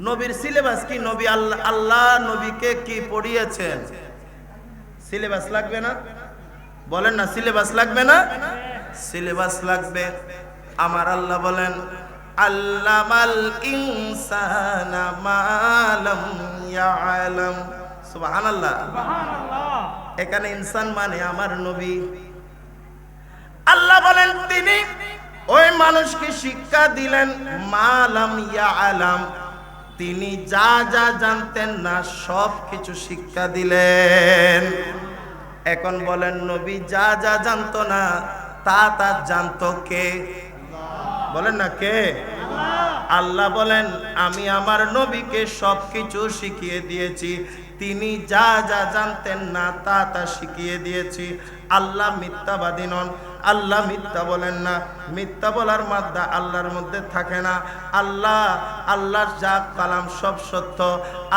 নবীর সিলেবাস কি? নবী আল্লাহ নবীকে কি পড়িয়েছেন? সিলেবাস লাগবে না? বলেন না সিলেবাস লাগবে না? সিলেবাস লাগবে। আমার আল্লাহ বলেন আল্লামাল ইনসানা মা লাম ইয়ালাম। সুবহানাল্লাহ, সুবহানাল্লাহ। এখানে ইনসান মানে আমার নবী। আল্লাহ বলেন তিনি ওই মানুষকে শিক্ষা দিলেন মা লাম ইয়ালাম, তিনি যা যা জানতেন না সব কিছু শিক্ষা দিলেন। এখন বলেন নবী যা যা জানতো না তা তা জানতো কে? বলেন না কে? আল্লাহ বলেন আমি আমার নবীকে সবকিছু শিখিয়ে দিয়েছি, তিনি যা যা জানতেন না তা তা শিখিয়ে দিয়েছি। আল্লাহ মিথ্যাবাদী নন, আল্লাহ মিথ্যা বলেন না, মিথ্যা বলার মাদ্দা আল্লাহর মধ্যে থাকে না। আল্লাহর যা কালাম সব সত্য।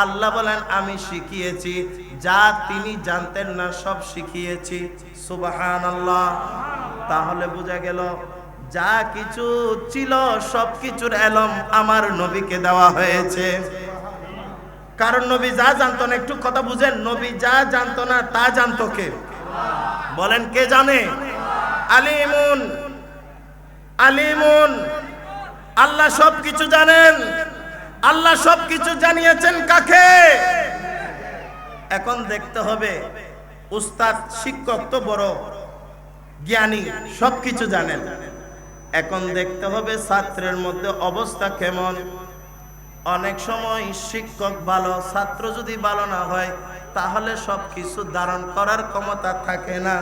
আল্লাহ বলেন আমি শিখিয়েছি, যা তিনি জানতেন না সব শিখিয়েছি। সুবহানাল্লাহ। তাহলে বোঝা গেল যা কিছু ছিল সব কিছুর এলম আমার নবীকে দেওয়া হয়েছে। কারণ নবী যা জানতো না, একটু কথা বুঝেন, নবী যা জানতো না তা জানতো কে? বলেন কে জানে? আলিমুন, আলিমুন। আল্লাহ সবকিছু জানেন। আল্লাহ সবকিছু জানিয়েছেন কাকে? এখন দেখতে হবে উস্তাদ শিক্ষক তো বড় জ্ঞানী, সবকিছু জানেন। এখন দেখতে হবে ছাত্রের মধ্যে অবস্থা কেমন। অনেক সময় শিক্ষক ভালো, ছাত্র যদি ভালো না হয় তাহলে সবকিছু ধারণ করার ক্ষমতা থাকে না।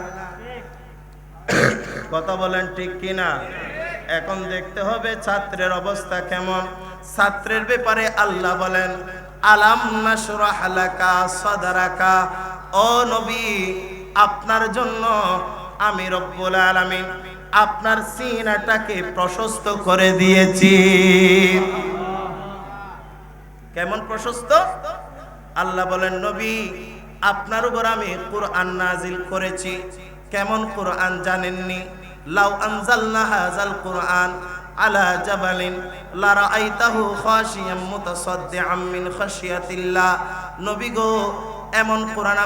কথা বলেন ঠিক কিনা? এখন দেখতে হবে ছাত্রের অবস্থা কেমন। ছাত্রের ব্যাপারে আল্লাহ বলেন আলাম নাশরাহ লাকা সাদরাকা, ও নবী আপনার জন্য আমি রব্বুল আলামিন আপনার সিনাটাকে প্রশস্ত করে দিয়েছি। কেমন প্রশস্ত? আল্লাহ বলেন নবী আপনার উপর আমি কুরআন নাজিল করেছি। কেমন কুরআন জানেননি? লাউ আনজালনা হাযাল কুরআন আলা জাবালিন লারাআইতাহু খাশিয়াম মুতাসাদ্দিআম মিন খাশিয়াতিল্লাহ। নবী গো এমন কোরআন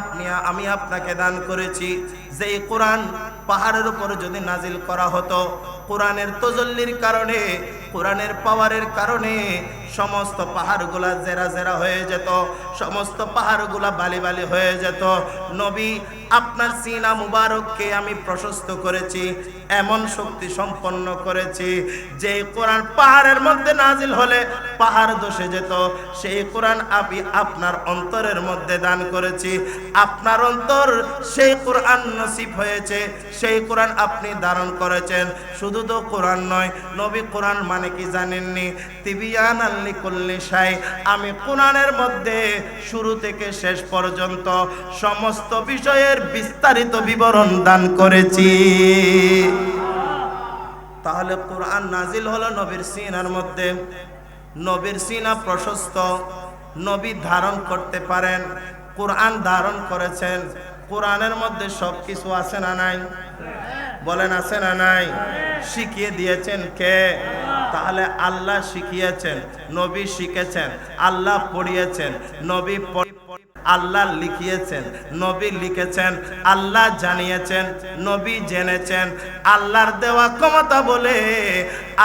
আমি আপনাকে দান করেছি, যেই কোরআন পাহাড়ের উপর যদি নাজিল করা হতো, কোরআনের তাজাল্লির কারণে, কোরআনের পাওয়ারের কারণে সমস্ত পাহাড়গুলা জেরা জেরা হয়ে যেত, সমস্ত পাহাড়গুলা বালি বালি হয়ে যেত। নবী আপনার সিনা মুবারককে আমি প্রশস্ত করেছি, এমন শক্তি সম্পন্ন করেছি যে কোরআন পাহাড়ের মধ্যে নাজিল হলে পাহাড় ধসে যেত। সেই কোরআন আমি আপনার অন্তরের মধ্যে দান করেছি। আপনার অন্তর সেই কোরআন নসিব হয়েছে, সেই কোরআন আপনি ধারণ করেছেন। শুধু তো কোরআন নয়, নবী কোরআন মানে কি জানেননি? তিবিয়ানাল লিকুল্লি শাই। আমি কোরআনের মধ্যে শুরু থেকে শেষ পর্যন্ত সমস্ত বিষয়ের বিস্তারিত বিবরণ দান করেছি। তাহলে কোরআন নাজিল হলো নবীর সিনার মধ্যে। নবীর সিনা প্রশস্ত, নবী ধারণ করতে পারেন, কোরআন ধারণ করেছেন। কোরআনের মধ্যে সব কিছু আছে না নাই? বলেন আছে না নাই? শিখিয়ে দিয়েছেন কে? তাহলে আল্লাহ শিখিয়েছেন, নবী শিখেছেন, আল্লাহ পড়িয়েছেন, নবী আল্লাহ লিখিয়েছেন, নবী লিখেছেন, আল্লাহ জানিয়েছেন, নবী জেনেছেন। আল্লাহর দেওয়া ক্ষমতা বলে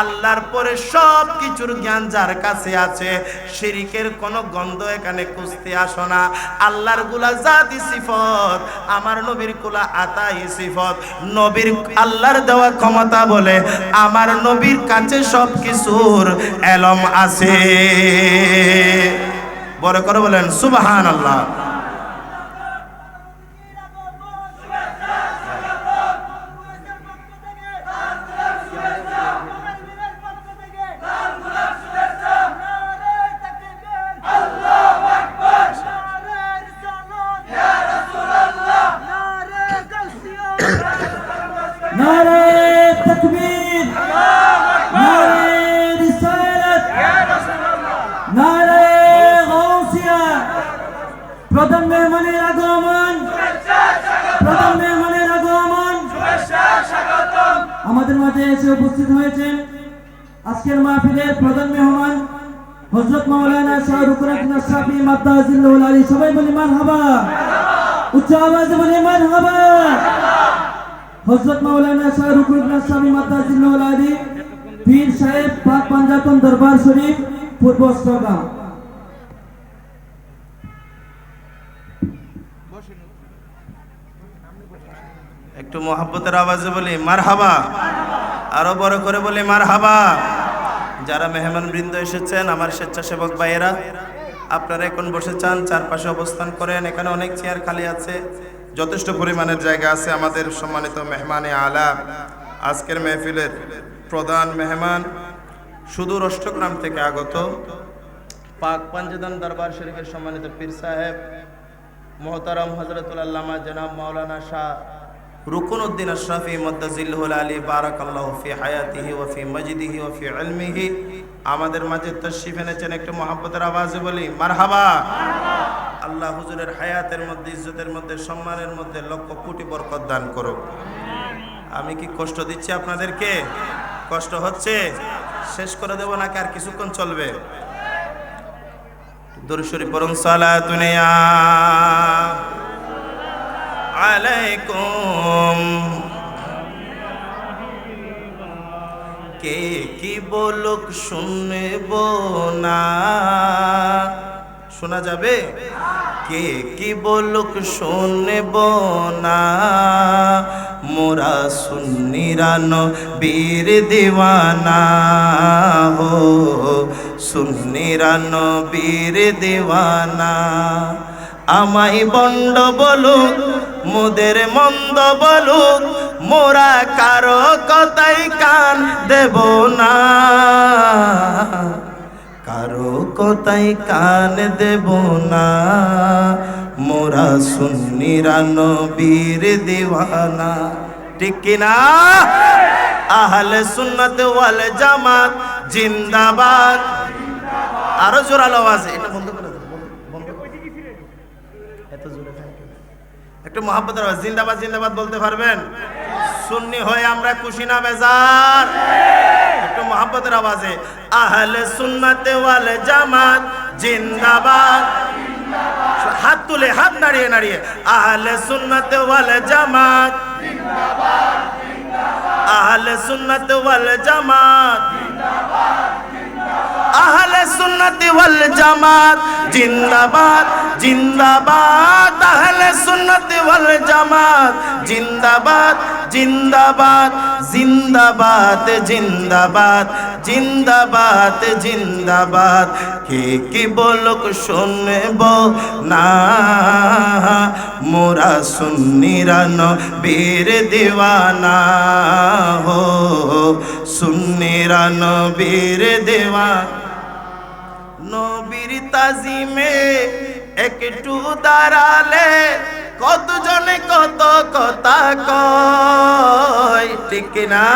আল্লাহর পরে সব কিছুর জ্ঞান যার কাছে আছে, শিরিকের কোনো গন্ধ এখানে খুঁজতে আসো না। আল্লাহর গুলা জাতি সিফত, আমার নবীর গুলা আতাই সিফত। নবীর আল্লাহর দেওয়া ক্ষমতা বলে আমার নবীর কাছে সব কিছুর এলম আছে। বড় করে বলেন সুবহানাল্লাহ। প্রধান মেহমানের আগমন, প্রধান মেহমানের আগমন। আমাদের মাঝে এসে উপস্থিত হয়েছেন আজকের মাহফিলের প্রধান মেহমান হযরত মাওলানা শাহ রুকনুদ্দিন আশরাফি মাদ্দাজিল্লাহুল আলী। সবাই বলি মারহাবা, উচ্চ আওয়াজে বলি মারহাবা। হযরত মাওলানা শাহ রুকনুদ্দিন আশরাফি মাদ্দাজিল্লাহুল আলী, পীর সাহেব, পাক পাঞ্জাতন দরবার শরীফ, পূর্ব অষ্টগ্রাম। একটু মোহাব্বতের আওয়াজে বলি মারহাবা, আরো বড় করে বলি মারহাবা। যারা মেহমান বৃন্দ এসেছেন, আমার স্বেচ্ছাসেবক ভাইয়েরা, আপনারা এখন বসে চান, চারপাশে অবস্থান করেন। এখানে অনেক চেয়ার খালি আছে, যথেষ্ট পরিমাণের জায়গা আছে। আমাদের সম্মানিত মেহমানে আলা, আজকের মেহফিলের প্রধান মেহমান সুদূর অষ্টগ্রাম থেকে আগত পাক পাঞ্জেদান দরবার শরীফের সম্মানিত পীর সাহেব মোহতারাম হযরতুল আল্লামা জনাব মাওলানা শাহ রুকনউদ্দিন আশরাফি মাদ্দাজিল্লাহুল আলী বারাকাল্লাহু ফি হায়াতিহি ওয়া ফি মজদিহি ওয়া ফি ইলমিহি আমাদের মাঝে তাশরীফ এনেছেন। একটু মহব্বতের আওয়াজে বলি মারহাবা। আল্লাহ হুজুরের হায়াতের মধ্যে, ইজ্জতের মধ্যে, সম্মানের মধ্যে লক্ষ কোটি বরকত দান করুক। আমি কি কষ্ট দিচ্ছি আপনাদেরকে? কষ্ট হচ্ছে? শেষ করে দেব নাকি আর কিছুক্ষণ চলবে? দরুদ শরীফ পড়ুন। সালাতুন ইয়া আলাইকুম। কে কি বলুক শুনব না, শোনা যাবে? কে কি বলুক শুনব না, মোরা সুন্নিরা নবীর দিওয়ানা হো, সুন্নিরা নবীর দিওয়ানা। আমাই বন্ড বলুক মোদের মন্দ বলুক, মোরা কারো কথাই কান দেব না, কারো কথাই কান দেব না, মোরা সুন্নিরা নবীর দিওয়ানা। ঠিক কিনা? আহলে সুন্নাত ওয়াল জামাত জিন্দাবাদ। আরো জোরালো আওয়াজে, এটা বন্ধ করে দাও, বন্ধ করে। এত জোরে থাকে, একটু মহব্বতের আওয়াজ। জিন্দাবাদ জিন্দাবাদ বলতে পারবেন? সুন্নি হয়ে আমরা খুশি না বেজার? একটু মহব্বতের আওয়াজে। আহলে সুন্নাত ওয়াল জামাত জিন্দাবাদ। হাত তুলে, হাত নাড়িয়ে নাড়িয়ে। আহলে সুন্নাত ওয়াল জামাত জিন্দাবাদ, আহলে সুন্নাত ওয়াল জামাত জিন্দাবাদ, আহলে সুন্নাত ওয়াল জামাত জিন্দাবাদ জিন্দাবাদ, আহলে সুন্নাত ওয়াল জামাত জিন্দাবাদ জিন্দাবাদ জিন্দাবাদ জিন্দাবাদ জিন্দাবাদ জিন্দাবাদ। কে কি বলুক শুনব না, মোরা সুন্নিরা নবীর দিওয়ানা হো, সুন্নিরা নবীর দিওয়ানা। নবীর তাজিমে একটু দাঁড়ালে কতজনে কত কথা কয়, ঠিক না?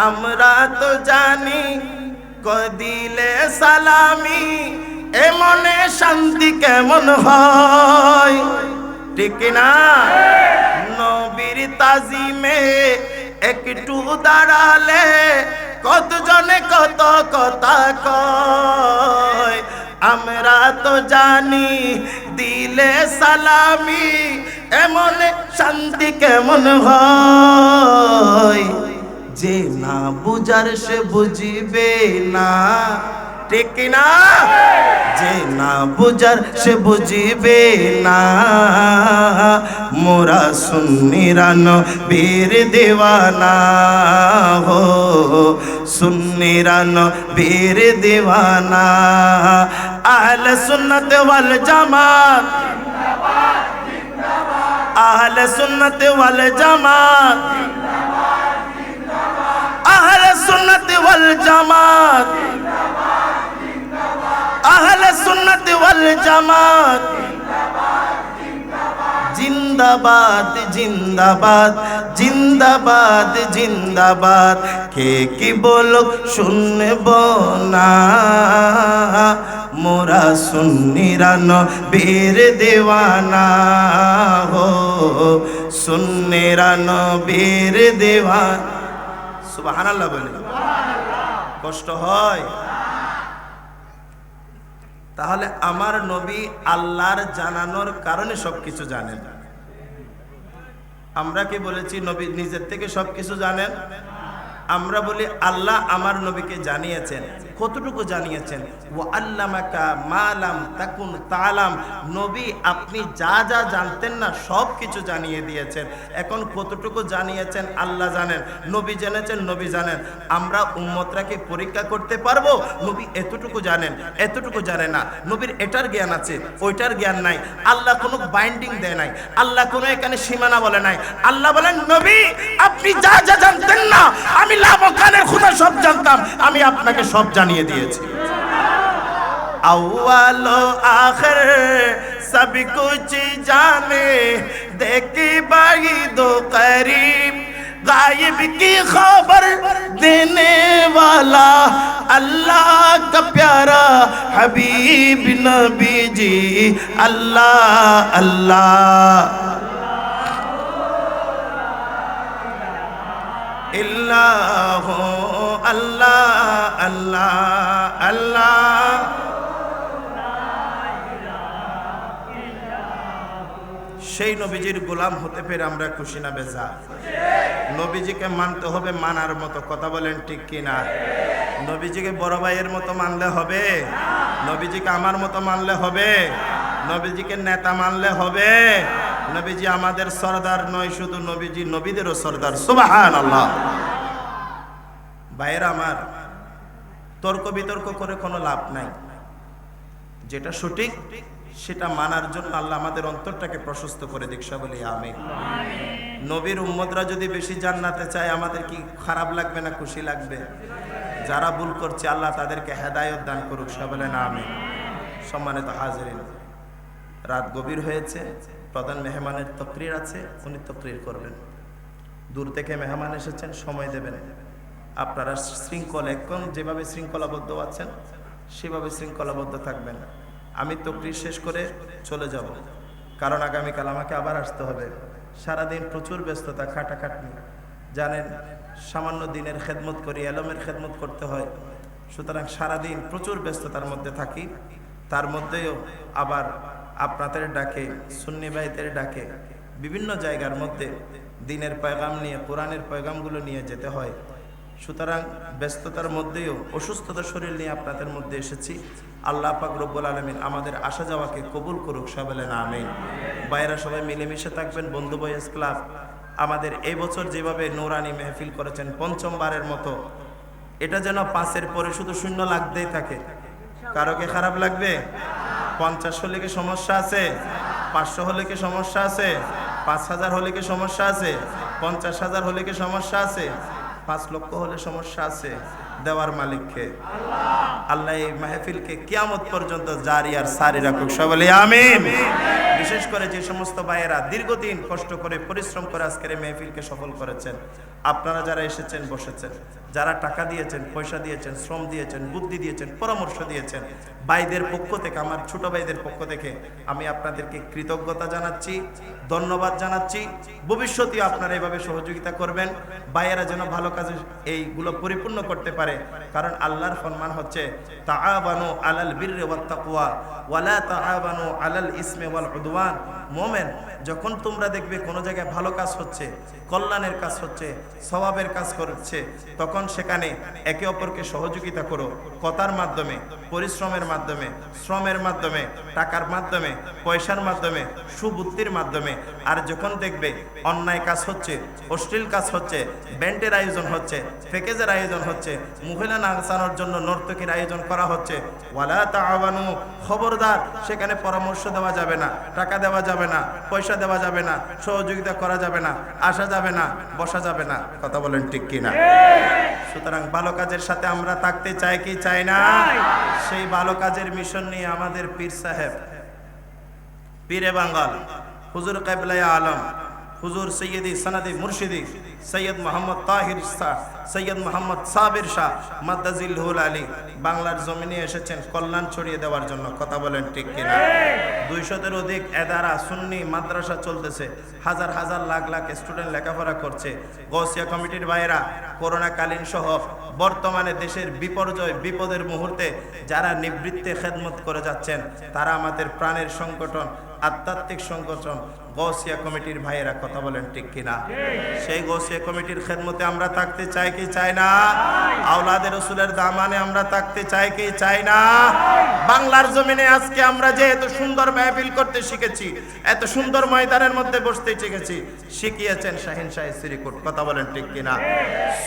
আমরা তো জানি কদিলে সালামি এমনে শান্তি কেমন হয়, ঠিক না? নবীর তাজিমে একটু দাঁড়ালে কতজনে কত কথা কয়, আমরা তো জানি দিলে সালামি এমনে শান্তি কেমন হয়। যে না বুঝার সে বুঝিবে না, ঠিক না? যে না বুঝার সে বুঝিবে না, মোরা সুন্নিরা নবীর দিওয়ানা হো, সুন্নিরা নবীর দিওয়ানা। আহলে সুন্নাত ওয়াল জামাত জিন্দাবাদ জিন্দাবাদ, আহলে সুন্নাত ওয়াল জামাত জিন্দাবাদ জিন্দাবাদ, আহলে সুন্নাত ওয়াল জামাত জিন্দাবাদ জিন্দাবাদ, আহলে সুন্নাত ওয়াল জামাত জিন্দাবাদ জিন্দাবাদ জিন্দাবাদ জিন্দাবাদ। কে কি বলুক শুনব না, মোরা সুন্নিরা নবীর দিওয়ানা হো, সুন্নিরা নবীর দিওয়ানা। সুবহানাল্লাহ বলে। কষ্ট হয়? তাহলে আমার নবী আল্লাহর জানানোর কারণে সবকিছু জানেন। আমরা কি বলেছি নবী নিজের থেকে সবকিছু জানেন? আমরা বলি আল্লাহ আমার নবীকে জানিয়েছেন। কতটুকু জানিয়েছেন? ওয়া আল্লামাকা মা লাম তাকুন তাআলাম। নবী আপনি যা যা জানতেন না সব কিছু জানিয়ে দিয়েছেন। এখন কতটুকু জানিয়েছেন আল্লাহ জানেন, নবী জেনেছেন, নবী জানেন। আমরা উম্মতরা কি পরীক্ষা করতে পারবো নবী এতটুকু জানেন এতটুকু জানে না? নবীর এটার জ্ঞান আছে, ওইটার জ্ঞান নাই। আল্লাহ কোনো বাইন্ডিং দেয় নাই, আল্লাহ কোনো এখানে সীমানা বলে নাই। আল্লাহ বলেন নবী আপনি যা যা জানতেন না আমি আমি লাভ কানের খুদা সব জানতাম, আমি আপনাকে সব জানিয়ে দিয়েছি। अव्वल आखिर सब कुछ जाने, देखी बाई दो करीब, गायब की खबर देने वाला अल्लाह का प्यारा हबीब नबी जी। अल्लाह अल्लाह इल्लाह अल्लाह अल्लाह अल्लाह। সেই নবীজির গোলাম হতে পেরে আমরা খুশি না বেজা? নবীজিকে মানতে হবে মানার মতো, কথা বলেন ঠিক কিনা? নবীজিকে বড় ভাইয়ের মতো মানলে হবে? নবীজিকে আমার মতো মানলে হবে? নবীজিকে নেতা মানলে হবে? নবীজি আমাদের সরদার নয়, শুধু নবীজি নবীদেরও সরদার। সুবহানাল্লাহ। ভাইয়েরা আমার, তর্ক বিতর্ক করে কোনো লাভ নাই। যেটা সঠিক সেটা মানার জন্য আল্লাহ আমাদের অন্তরটাকে প্রশস্ত করে দিক। বলি আমিন। নবীর উম্মতরা যদি বেশি জান্নাতে চায়, আমাদের কি খারাপ লাগবে না খুশি লাগবে? যারা ভুল করছে আল্লাহ তাদেরকে হেদায়েত দান করুক। বলেন আমিন। সম্মানিত হাজিরিন, রাত গভীর হয়েছে, প্রধান মেহমানের তকরির আছে, উনি তকরির করবেন। দূর থেকে মেহমান এসেছেন, সময় দেবেন। আপনারা শৃঙ্খলা একদম যেভাবে শৃঙ্খলাবদ্ধ আছেন সেভাবে শৃঙ্খলাবদ্ধ থাকবেন। আমি তকরির শেষ করে চলে যাব, কারণ আগামীকাল আমাকে আবার আসতে হবে। সারাদিন প্রচুর ব্যস্ততা, খাটাখাটনি, জানেন সামান্য দিনের খেদমত করি, এলমের খেদমত করতে হয়। সুতরাং সারাদিন প্রচুর ব্যস্ততার মধ্যে থাকি। তার মধ্যেও আবার আপনাদের ডাকে, সুন্নি ভাইদের ডাকে বিভিন্ন জায়গার মধ্যে দিনের পয়গাম নিয়ে, কোরআনের পয়গামগুলো নিয়ে যেতে হয়। সুতরাং ব্যস্ততার মধ্যেও অসুস্থতা শরীর নিয়ে আপনাদের মধ্যে এসেছি। আল্লাহ পাক রব্বুল আলামিন আমাদের আসা যাওয়াকে কবুল করুক। বলেন আমিন। বাইরা সবাই মিলেমিশে থাকবেন। বন্ধু বয়েস ক্লাব আমাদের এই বছর যেভাবে নূরানি মেহফিল করেছেন পঞ্চমবারের মতো, এটা যেন 5-এর পরে শুধু শূন্য লাগতেই থাকে। কারো কি খারাপ লাগবে? 50 হলে কি সমস্যা আছে? 500 হলে কি সমস্যা আছে? 5000 হলে কি সমস্যা আছে? 50,000 হলে কি সমস্যা আছে? 5 লক্ষ হলে সমস্যা আছে? দেওয়ার মালিককে আল্লাহ এই মাহফিলকে কিয়ামত পর্যন্ত জারি আর সারি রাখুক। বলি আমিন। বিশেষ করে যে সমস্ত ভাইয়েরা দীর্ঘদিন কষ্ট করে পরিশ্রম করে আজকের এই মাহফিলকে সফল করেছেন, আপনারা যারা এসেছেন বসেছেন, যারা টাকা দিয়েছেন, পয়সা দিয়েছেন, শ্রম দিয়েছেন, বুদ্ধি দিয়েছেন, পরামর্শ দিয়েছেন, ভাইদের পক্ষ থেকে, আমার ছোট ভাইদের পক্ষ থেকে আমি আপনাদেরকে কৃতজ্ঞতা জানাচ্ছি, ধন্যবাদ জানাচ্ছি। ভবিষ্যতেও আপনারা এভাবে সহযোগিতা করবেন, ভাইয়েরা যেন ভালো কাজে এইগুলো পরিপূর্ণ করতে পারে। কারণ আল্লাহর ফরমান হচ্ছে তাআবানু আলাল বিররি ওয়াত তাকওয়া ওয়ালা তাআবানু আলাল ইসমি ওয়াল উদওয়ান। মোমেন, যখন তোমরা দেখবে কোনো জায়গায় ভালো কাজ হচ্ছে, কল্যাণের কাজ হচ্ছে, সওয়াবের কাজ করছে, তখন সেখানে একে অপরকে সহযোগিতা করো। কথার মাধ্যমে, পরিশ্রমের মাধ্যমে, শ্রমের মাধ্যমে, টাকার মাধ্যমে, পয়সার মাধ্যমে, সুবুদ্ধির মাধ্যমে। আর যখন দেখবে অন্যায় কাজ হচ্ছে, অশ্লীল কাজ হচ্ছে, ব্যান্ডের আয়োজন হচ্ছে, প্যাকেজের আয়োজন হচ্ছে, মহিলা নাচানোর জন্য নর্তকীর আয়োজন করা হচ্ছে, ওয়ালা তাআবানু, খবরদার সেখানে পরামর্শ দেওয়া যাবে না, টাকা দেওয়া যাবে না, পয়সা দেওয়া যাবে না, সহযোগিতা করা যাবে না, আসা যাবে না, বসা যাবে না। কথা বলেন ঠিক কিনা? সুতরাং ভালো কাজের সাথে আমরা থাকতে চাই কি চাই না? সেই ভালো কাজের মিশন নিয়ে আমাদের পীর সাহেব, পীরে বাঙ্গাল, হুজুর কিবলায়ে আলম, হুজুর সৈয়দি সনদি মুর্শিদি সৈয়দ মোহাম্মদ তাহির শাহ, সৈয়দ মোহাম্মদ সাবির শাহ মাদ্দাজিল্লুহুল আলী বাংলার জমিনে এসেছেন কল্যাণ ছড়িয়ে দেওয়ার জন্য। কথা বলেন ঠিক কিনা? 200-এর অধিক এদারা সুন্নি মাদ্রাসা চলতেছে, হাজার হাজার লাখ লাখ স্টুডেন্ট লেখাপড়া করছে। গৌসিয়া কমিটির ভাইয়েরা করোনাকালীন সহ বর্তমানে দেশের বিপর্যয় বিপদের মুহূর্তে যারা নিবৃত্তে খেদমত করে যাচ্ছেন, তারা আমাদের প্রাণের সংগঠন, আধ্যাত্মিক সংগঠন গৌসিয়া কমিটির ভাইয়েরা। কথা বলেন ঠিক কিনা? সেই গৌসিয়া কমিটির খেদমতে আমরা থাকতে চাই কি চাই না? আওলাদের রাসূলের দামানে আমরা থাকতে চাই কি চাই না? বাংলার জমিনে আজকে আমরা যে এত সুন্দর মাহফিল করতে শিখেছি, এত সুন্দর ময়দানের মধ্যে বসতে শিখেছি, শিখিয়েছেন শাহিন শাহী শ্রীকোট। কথা বলেন ঠিক কিনা?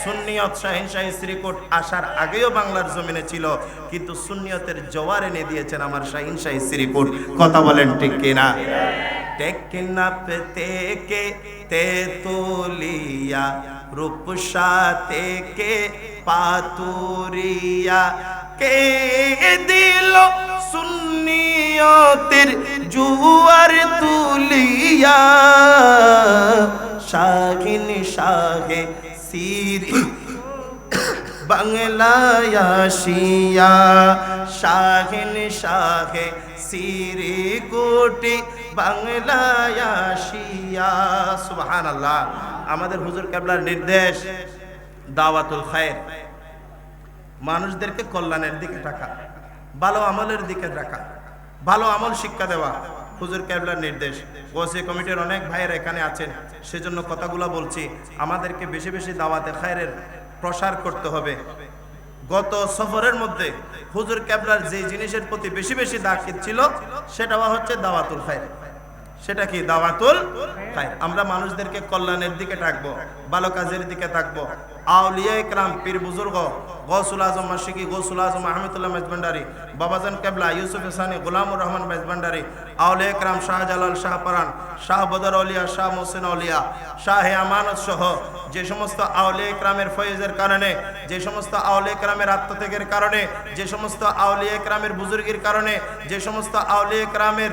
সুন্নিয়ত শাহিন শাহী শ্রীকোট আসার আগেও বাংলার জমিনে ছিল, কিন্তু সুন্নিয়তের জোয়ার এনে দিয়েছেন আমার শাহিন শাহী শ্রীকোট। কথা বলেন ঠিক কিনা? টেকনাফ থেকে তেতুলিয়া রূপসা থেকে পাতুরিয়া কে দিল সুন্নিয়তের জুয়ার তুলিয়া শাহিন শাহে সিরি বাংলায় আসিয়া শাহিন শাহে সিরি কোটি বাংলায় আসিয়া সুবহানাল্লাহ। আমাদের হুজুর কেবলার নির্দেশ দাওয়াতুল খায়ের, মানুষদেরকে কল্যাণের দিকে ডাকা, ভালো আমলের দিকে ডাকা, ভালো আমল শিক্ষা দেওয়া হুজুর কেবলার নির্দেশ। ওয়াসি কমিটির অনেক ভাইয়েরা এখানে আছেন, সেজন্য কথাগুলো বলছি। আমাদেরকে বেশি বেশি দাওয়াতে খায়ের প্রসার করতে হবে। গত সফরের মধ্যে হুজুর কেবলার যে জিনিসের প্রতি বেশি বেশি তাকিদ ছিল সেটা হচ্ছে দাওয়াতুল খায়ের। সেটা কি? দাওয়াতুল খায়ের। আমরা মানুষদেরকে কল্যাণের দিকে ডাকবো, ভালো কাজের দিকে থাকবো। আউলিয়া ইকরাম, পীর বুজুর্গ, গৌসুল আজম মাশিকি, গৌসুল আজম আহমেদুল্লাহ মেজবান্ডারি, বাবাজান কেবলা, ইউসুফ হাসানি, গোলামুর রহমান মেজবান্ডারি, আউলিয়া ইকরাম, শাহজালাল, শাহ পরান, শাহ বদর আউলিয়া, শাহ মোহসিন আউলিয়া, শাহে আমানত সহ যে সমস্ত আউলিয়া ইকরামের ফয়েজের কারণে, যে সমস্ত আউলিয়া ইকরামের আত্মত্যাগের কারণে, যে সমস্ত আউলিয়া ইকরামের বুজুর্গির কারণে, যে সমস্ত আউলিয়া ইকরামের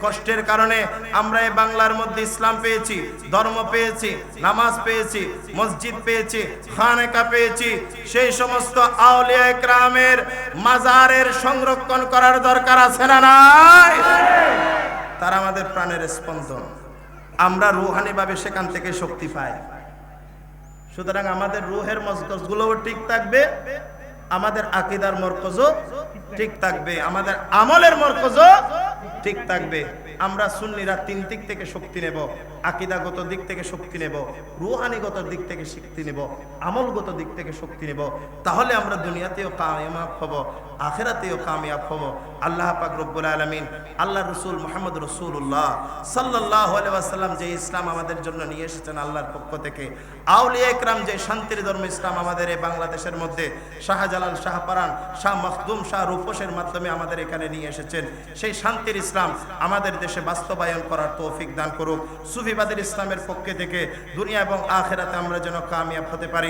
কষ্টের কারণে আমরা এই বাংলার মধ্যে ইসলাম পেয়েছি, ধর্ম পেয়েছি, নামাজ পেয়েছি, মসজিদ পেয়েছি, খানেকা পেয়েছি, সেই সমস্ত আউলিয়া ইকরামের মাজারের সংরক্ষণ করার দরকার আছে না নাই? তারা আমাদের প্রাণের স্পন্দন, আমরা রুহানি ভাবে সেখান থেকে শক্তি পাই। সুতরাং আমাদের রুহের মজগুলোও ঠিক থাকবে, আমাদের আকীদার মরকজও ঠিক থাকবে, আমাদের আমলের মরকজও ঠিক থাকবে। আমরা সুন্নিরা তিন দিক থেকে শক্তি নেব, আকীদাগত দিক থেকে শক্তি নেব, রুহানিগত দিক থেকে শক্তি নেব, আমলগত দিক থেকে শক্তি নেব। তাহলে আমরা দুনিয়াতেও কামিয়াব হব, আখিরাতেও কামিয়াব হব। আল্লাহ পাক রব্বুল আলামিন, আল্লাহ রাসূল মুহাম্মদ রাসূলুল্লাহ সাল্লাল্লাহু আলাইহি ওয়াসাল্লাম যে ইসলাম আমাদের জন্য নিয়ে এসেছেন আল্লাহর পক্ষ থেকে, আউলিয়া ইকরাম যে শান্তির ধর্ম ইসলাম আমাদের এই বাংলাদেশের মধ্যে শাহজালাল, শাহ পরান, শাহ মখদুম, শাহ রূপসের মাধ্যমে আমাদের এখানে নিয়ে এসেছেন, সেই শান্তির ইসলাম আমাদের দেশে বাস্তবায়ন করার তৌফিক দান করুক। সুফিবাদের ইসলামের পক্ষে থেকে দুনিয়া এবং আখিরাতে আমরা যেন কামিয়াব হতে পারি।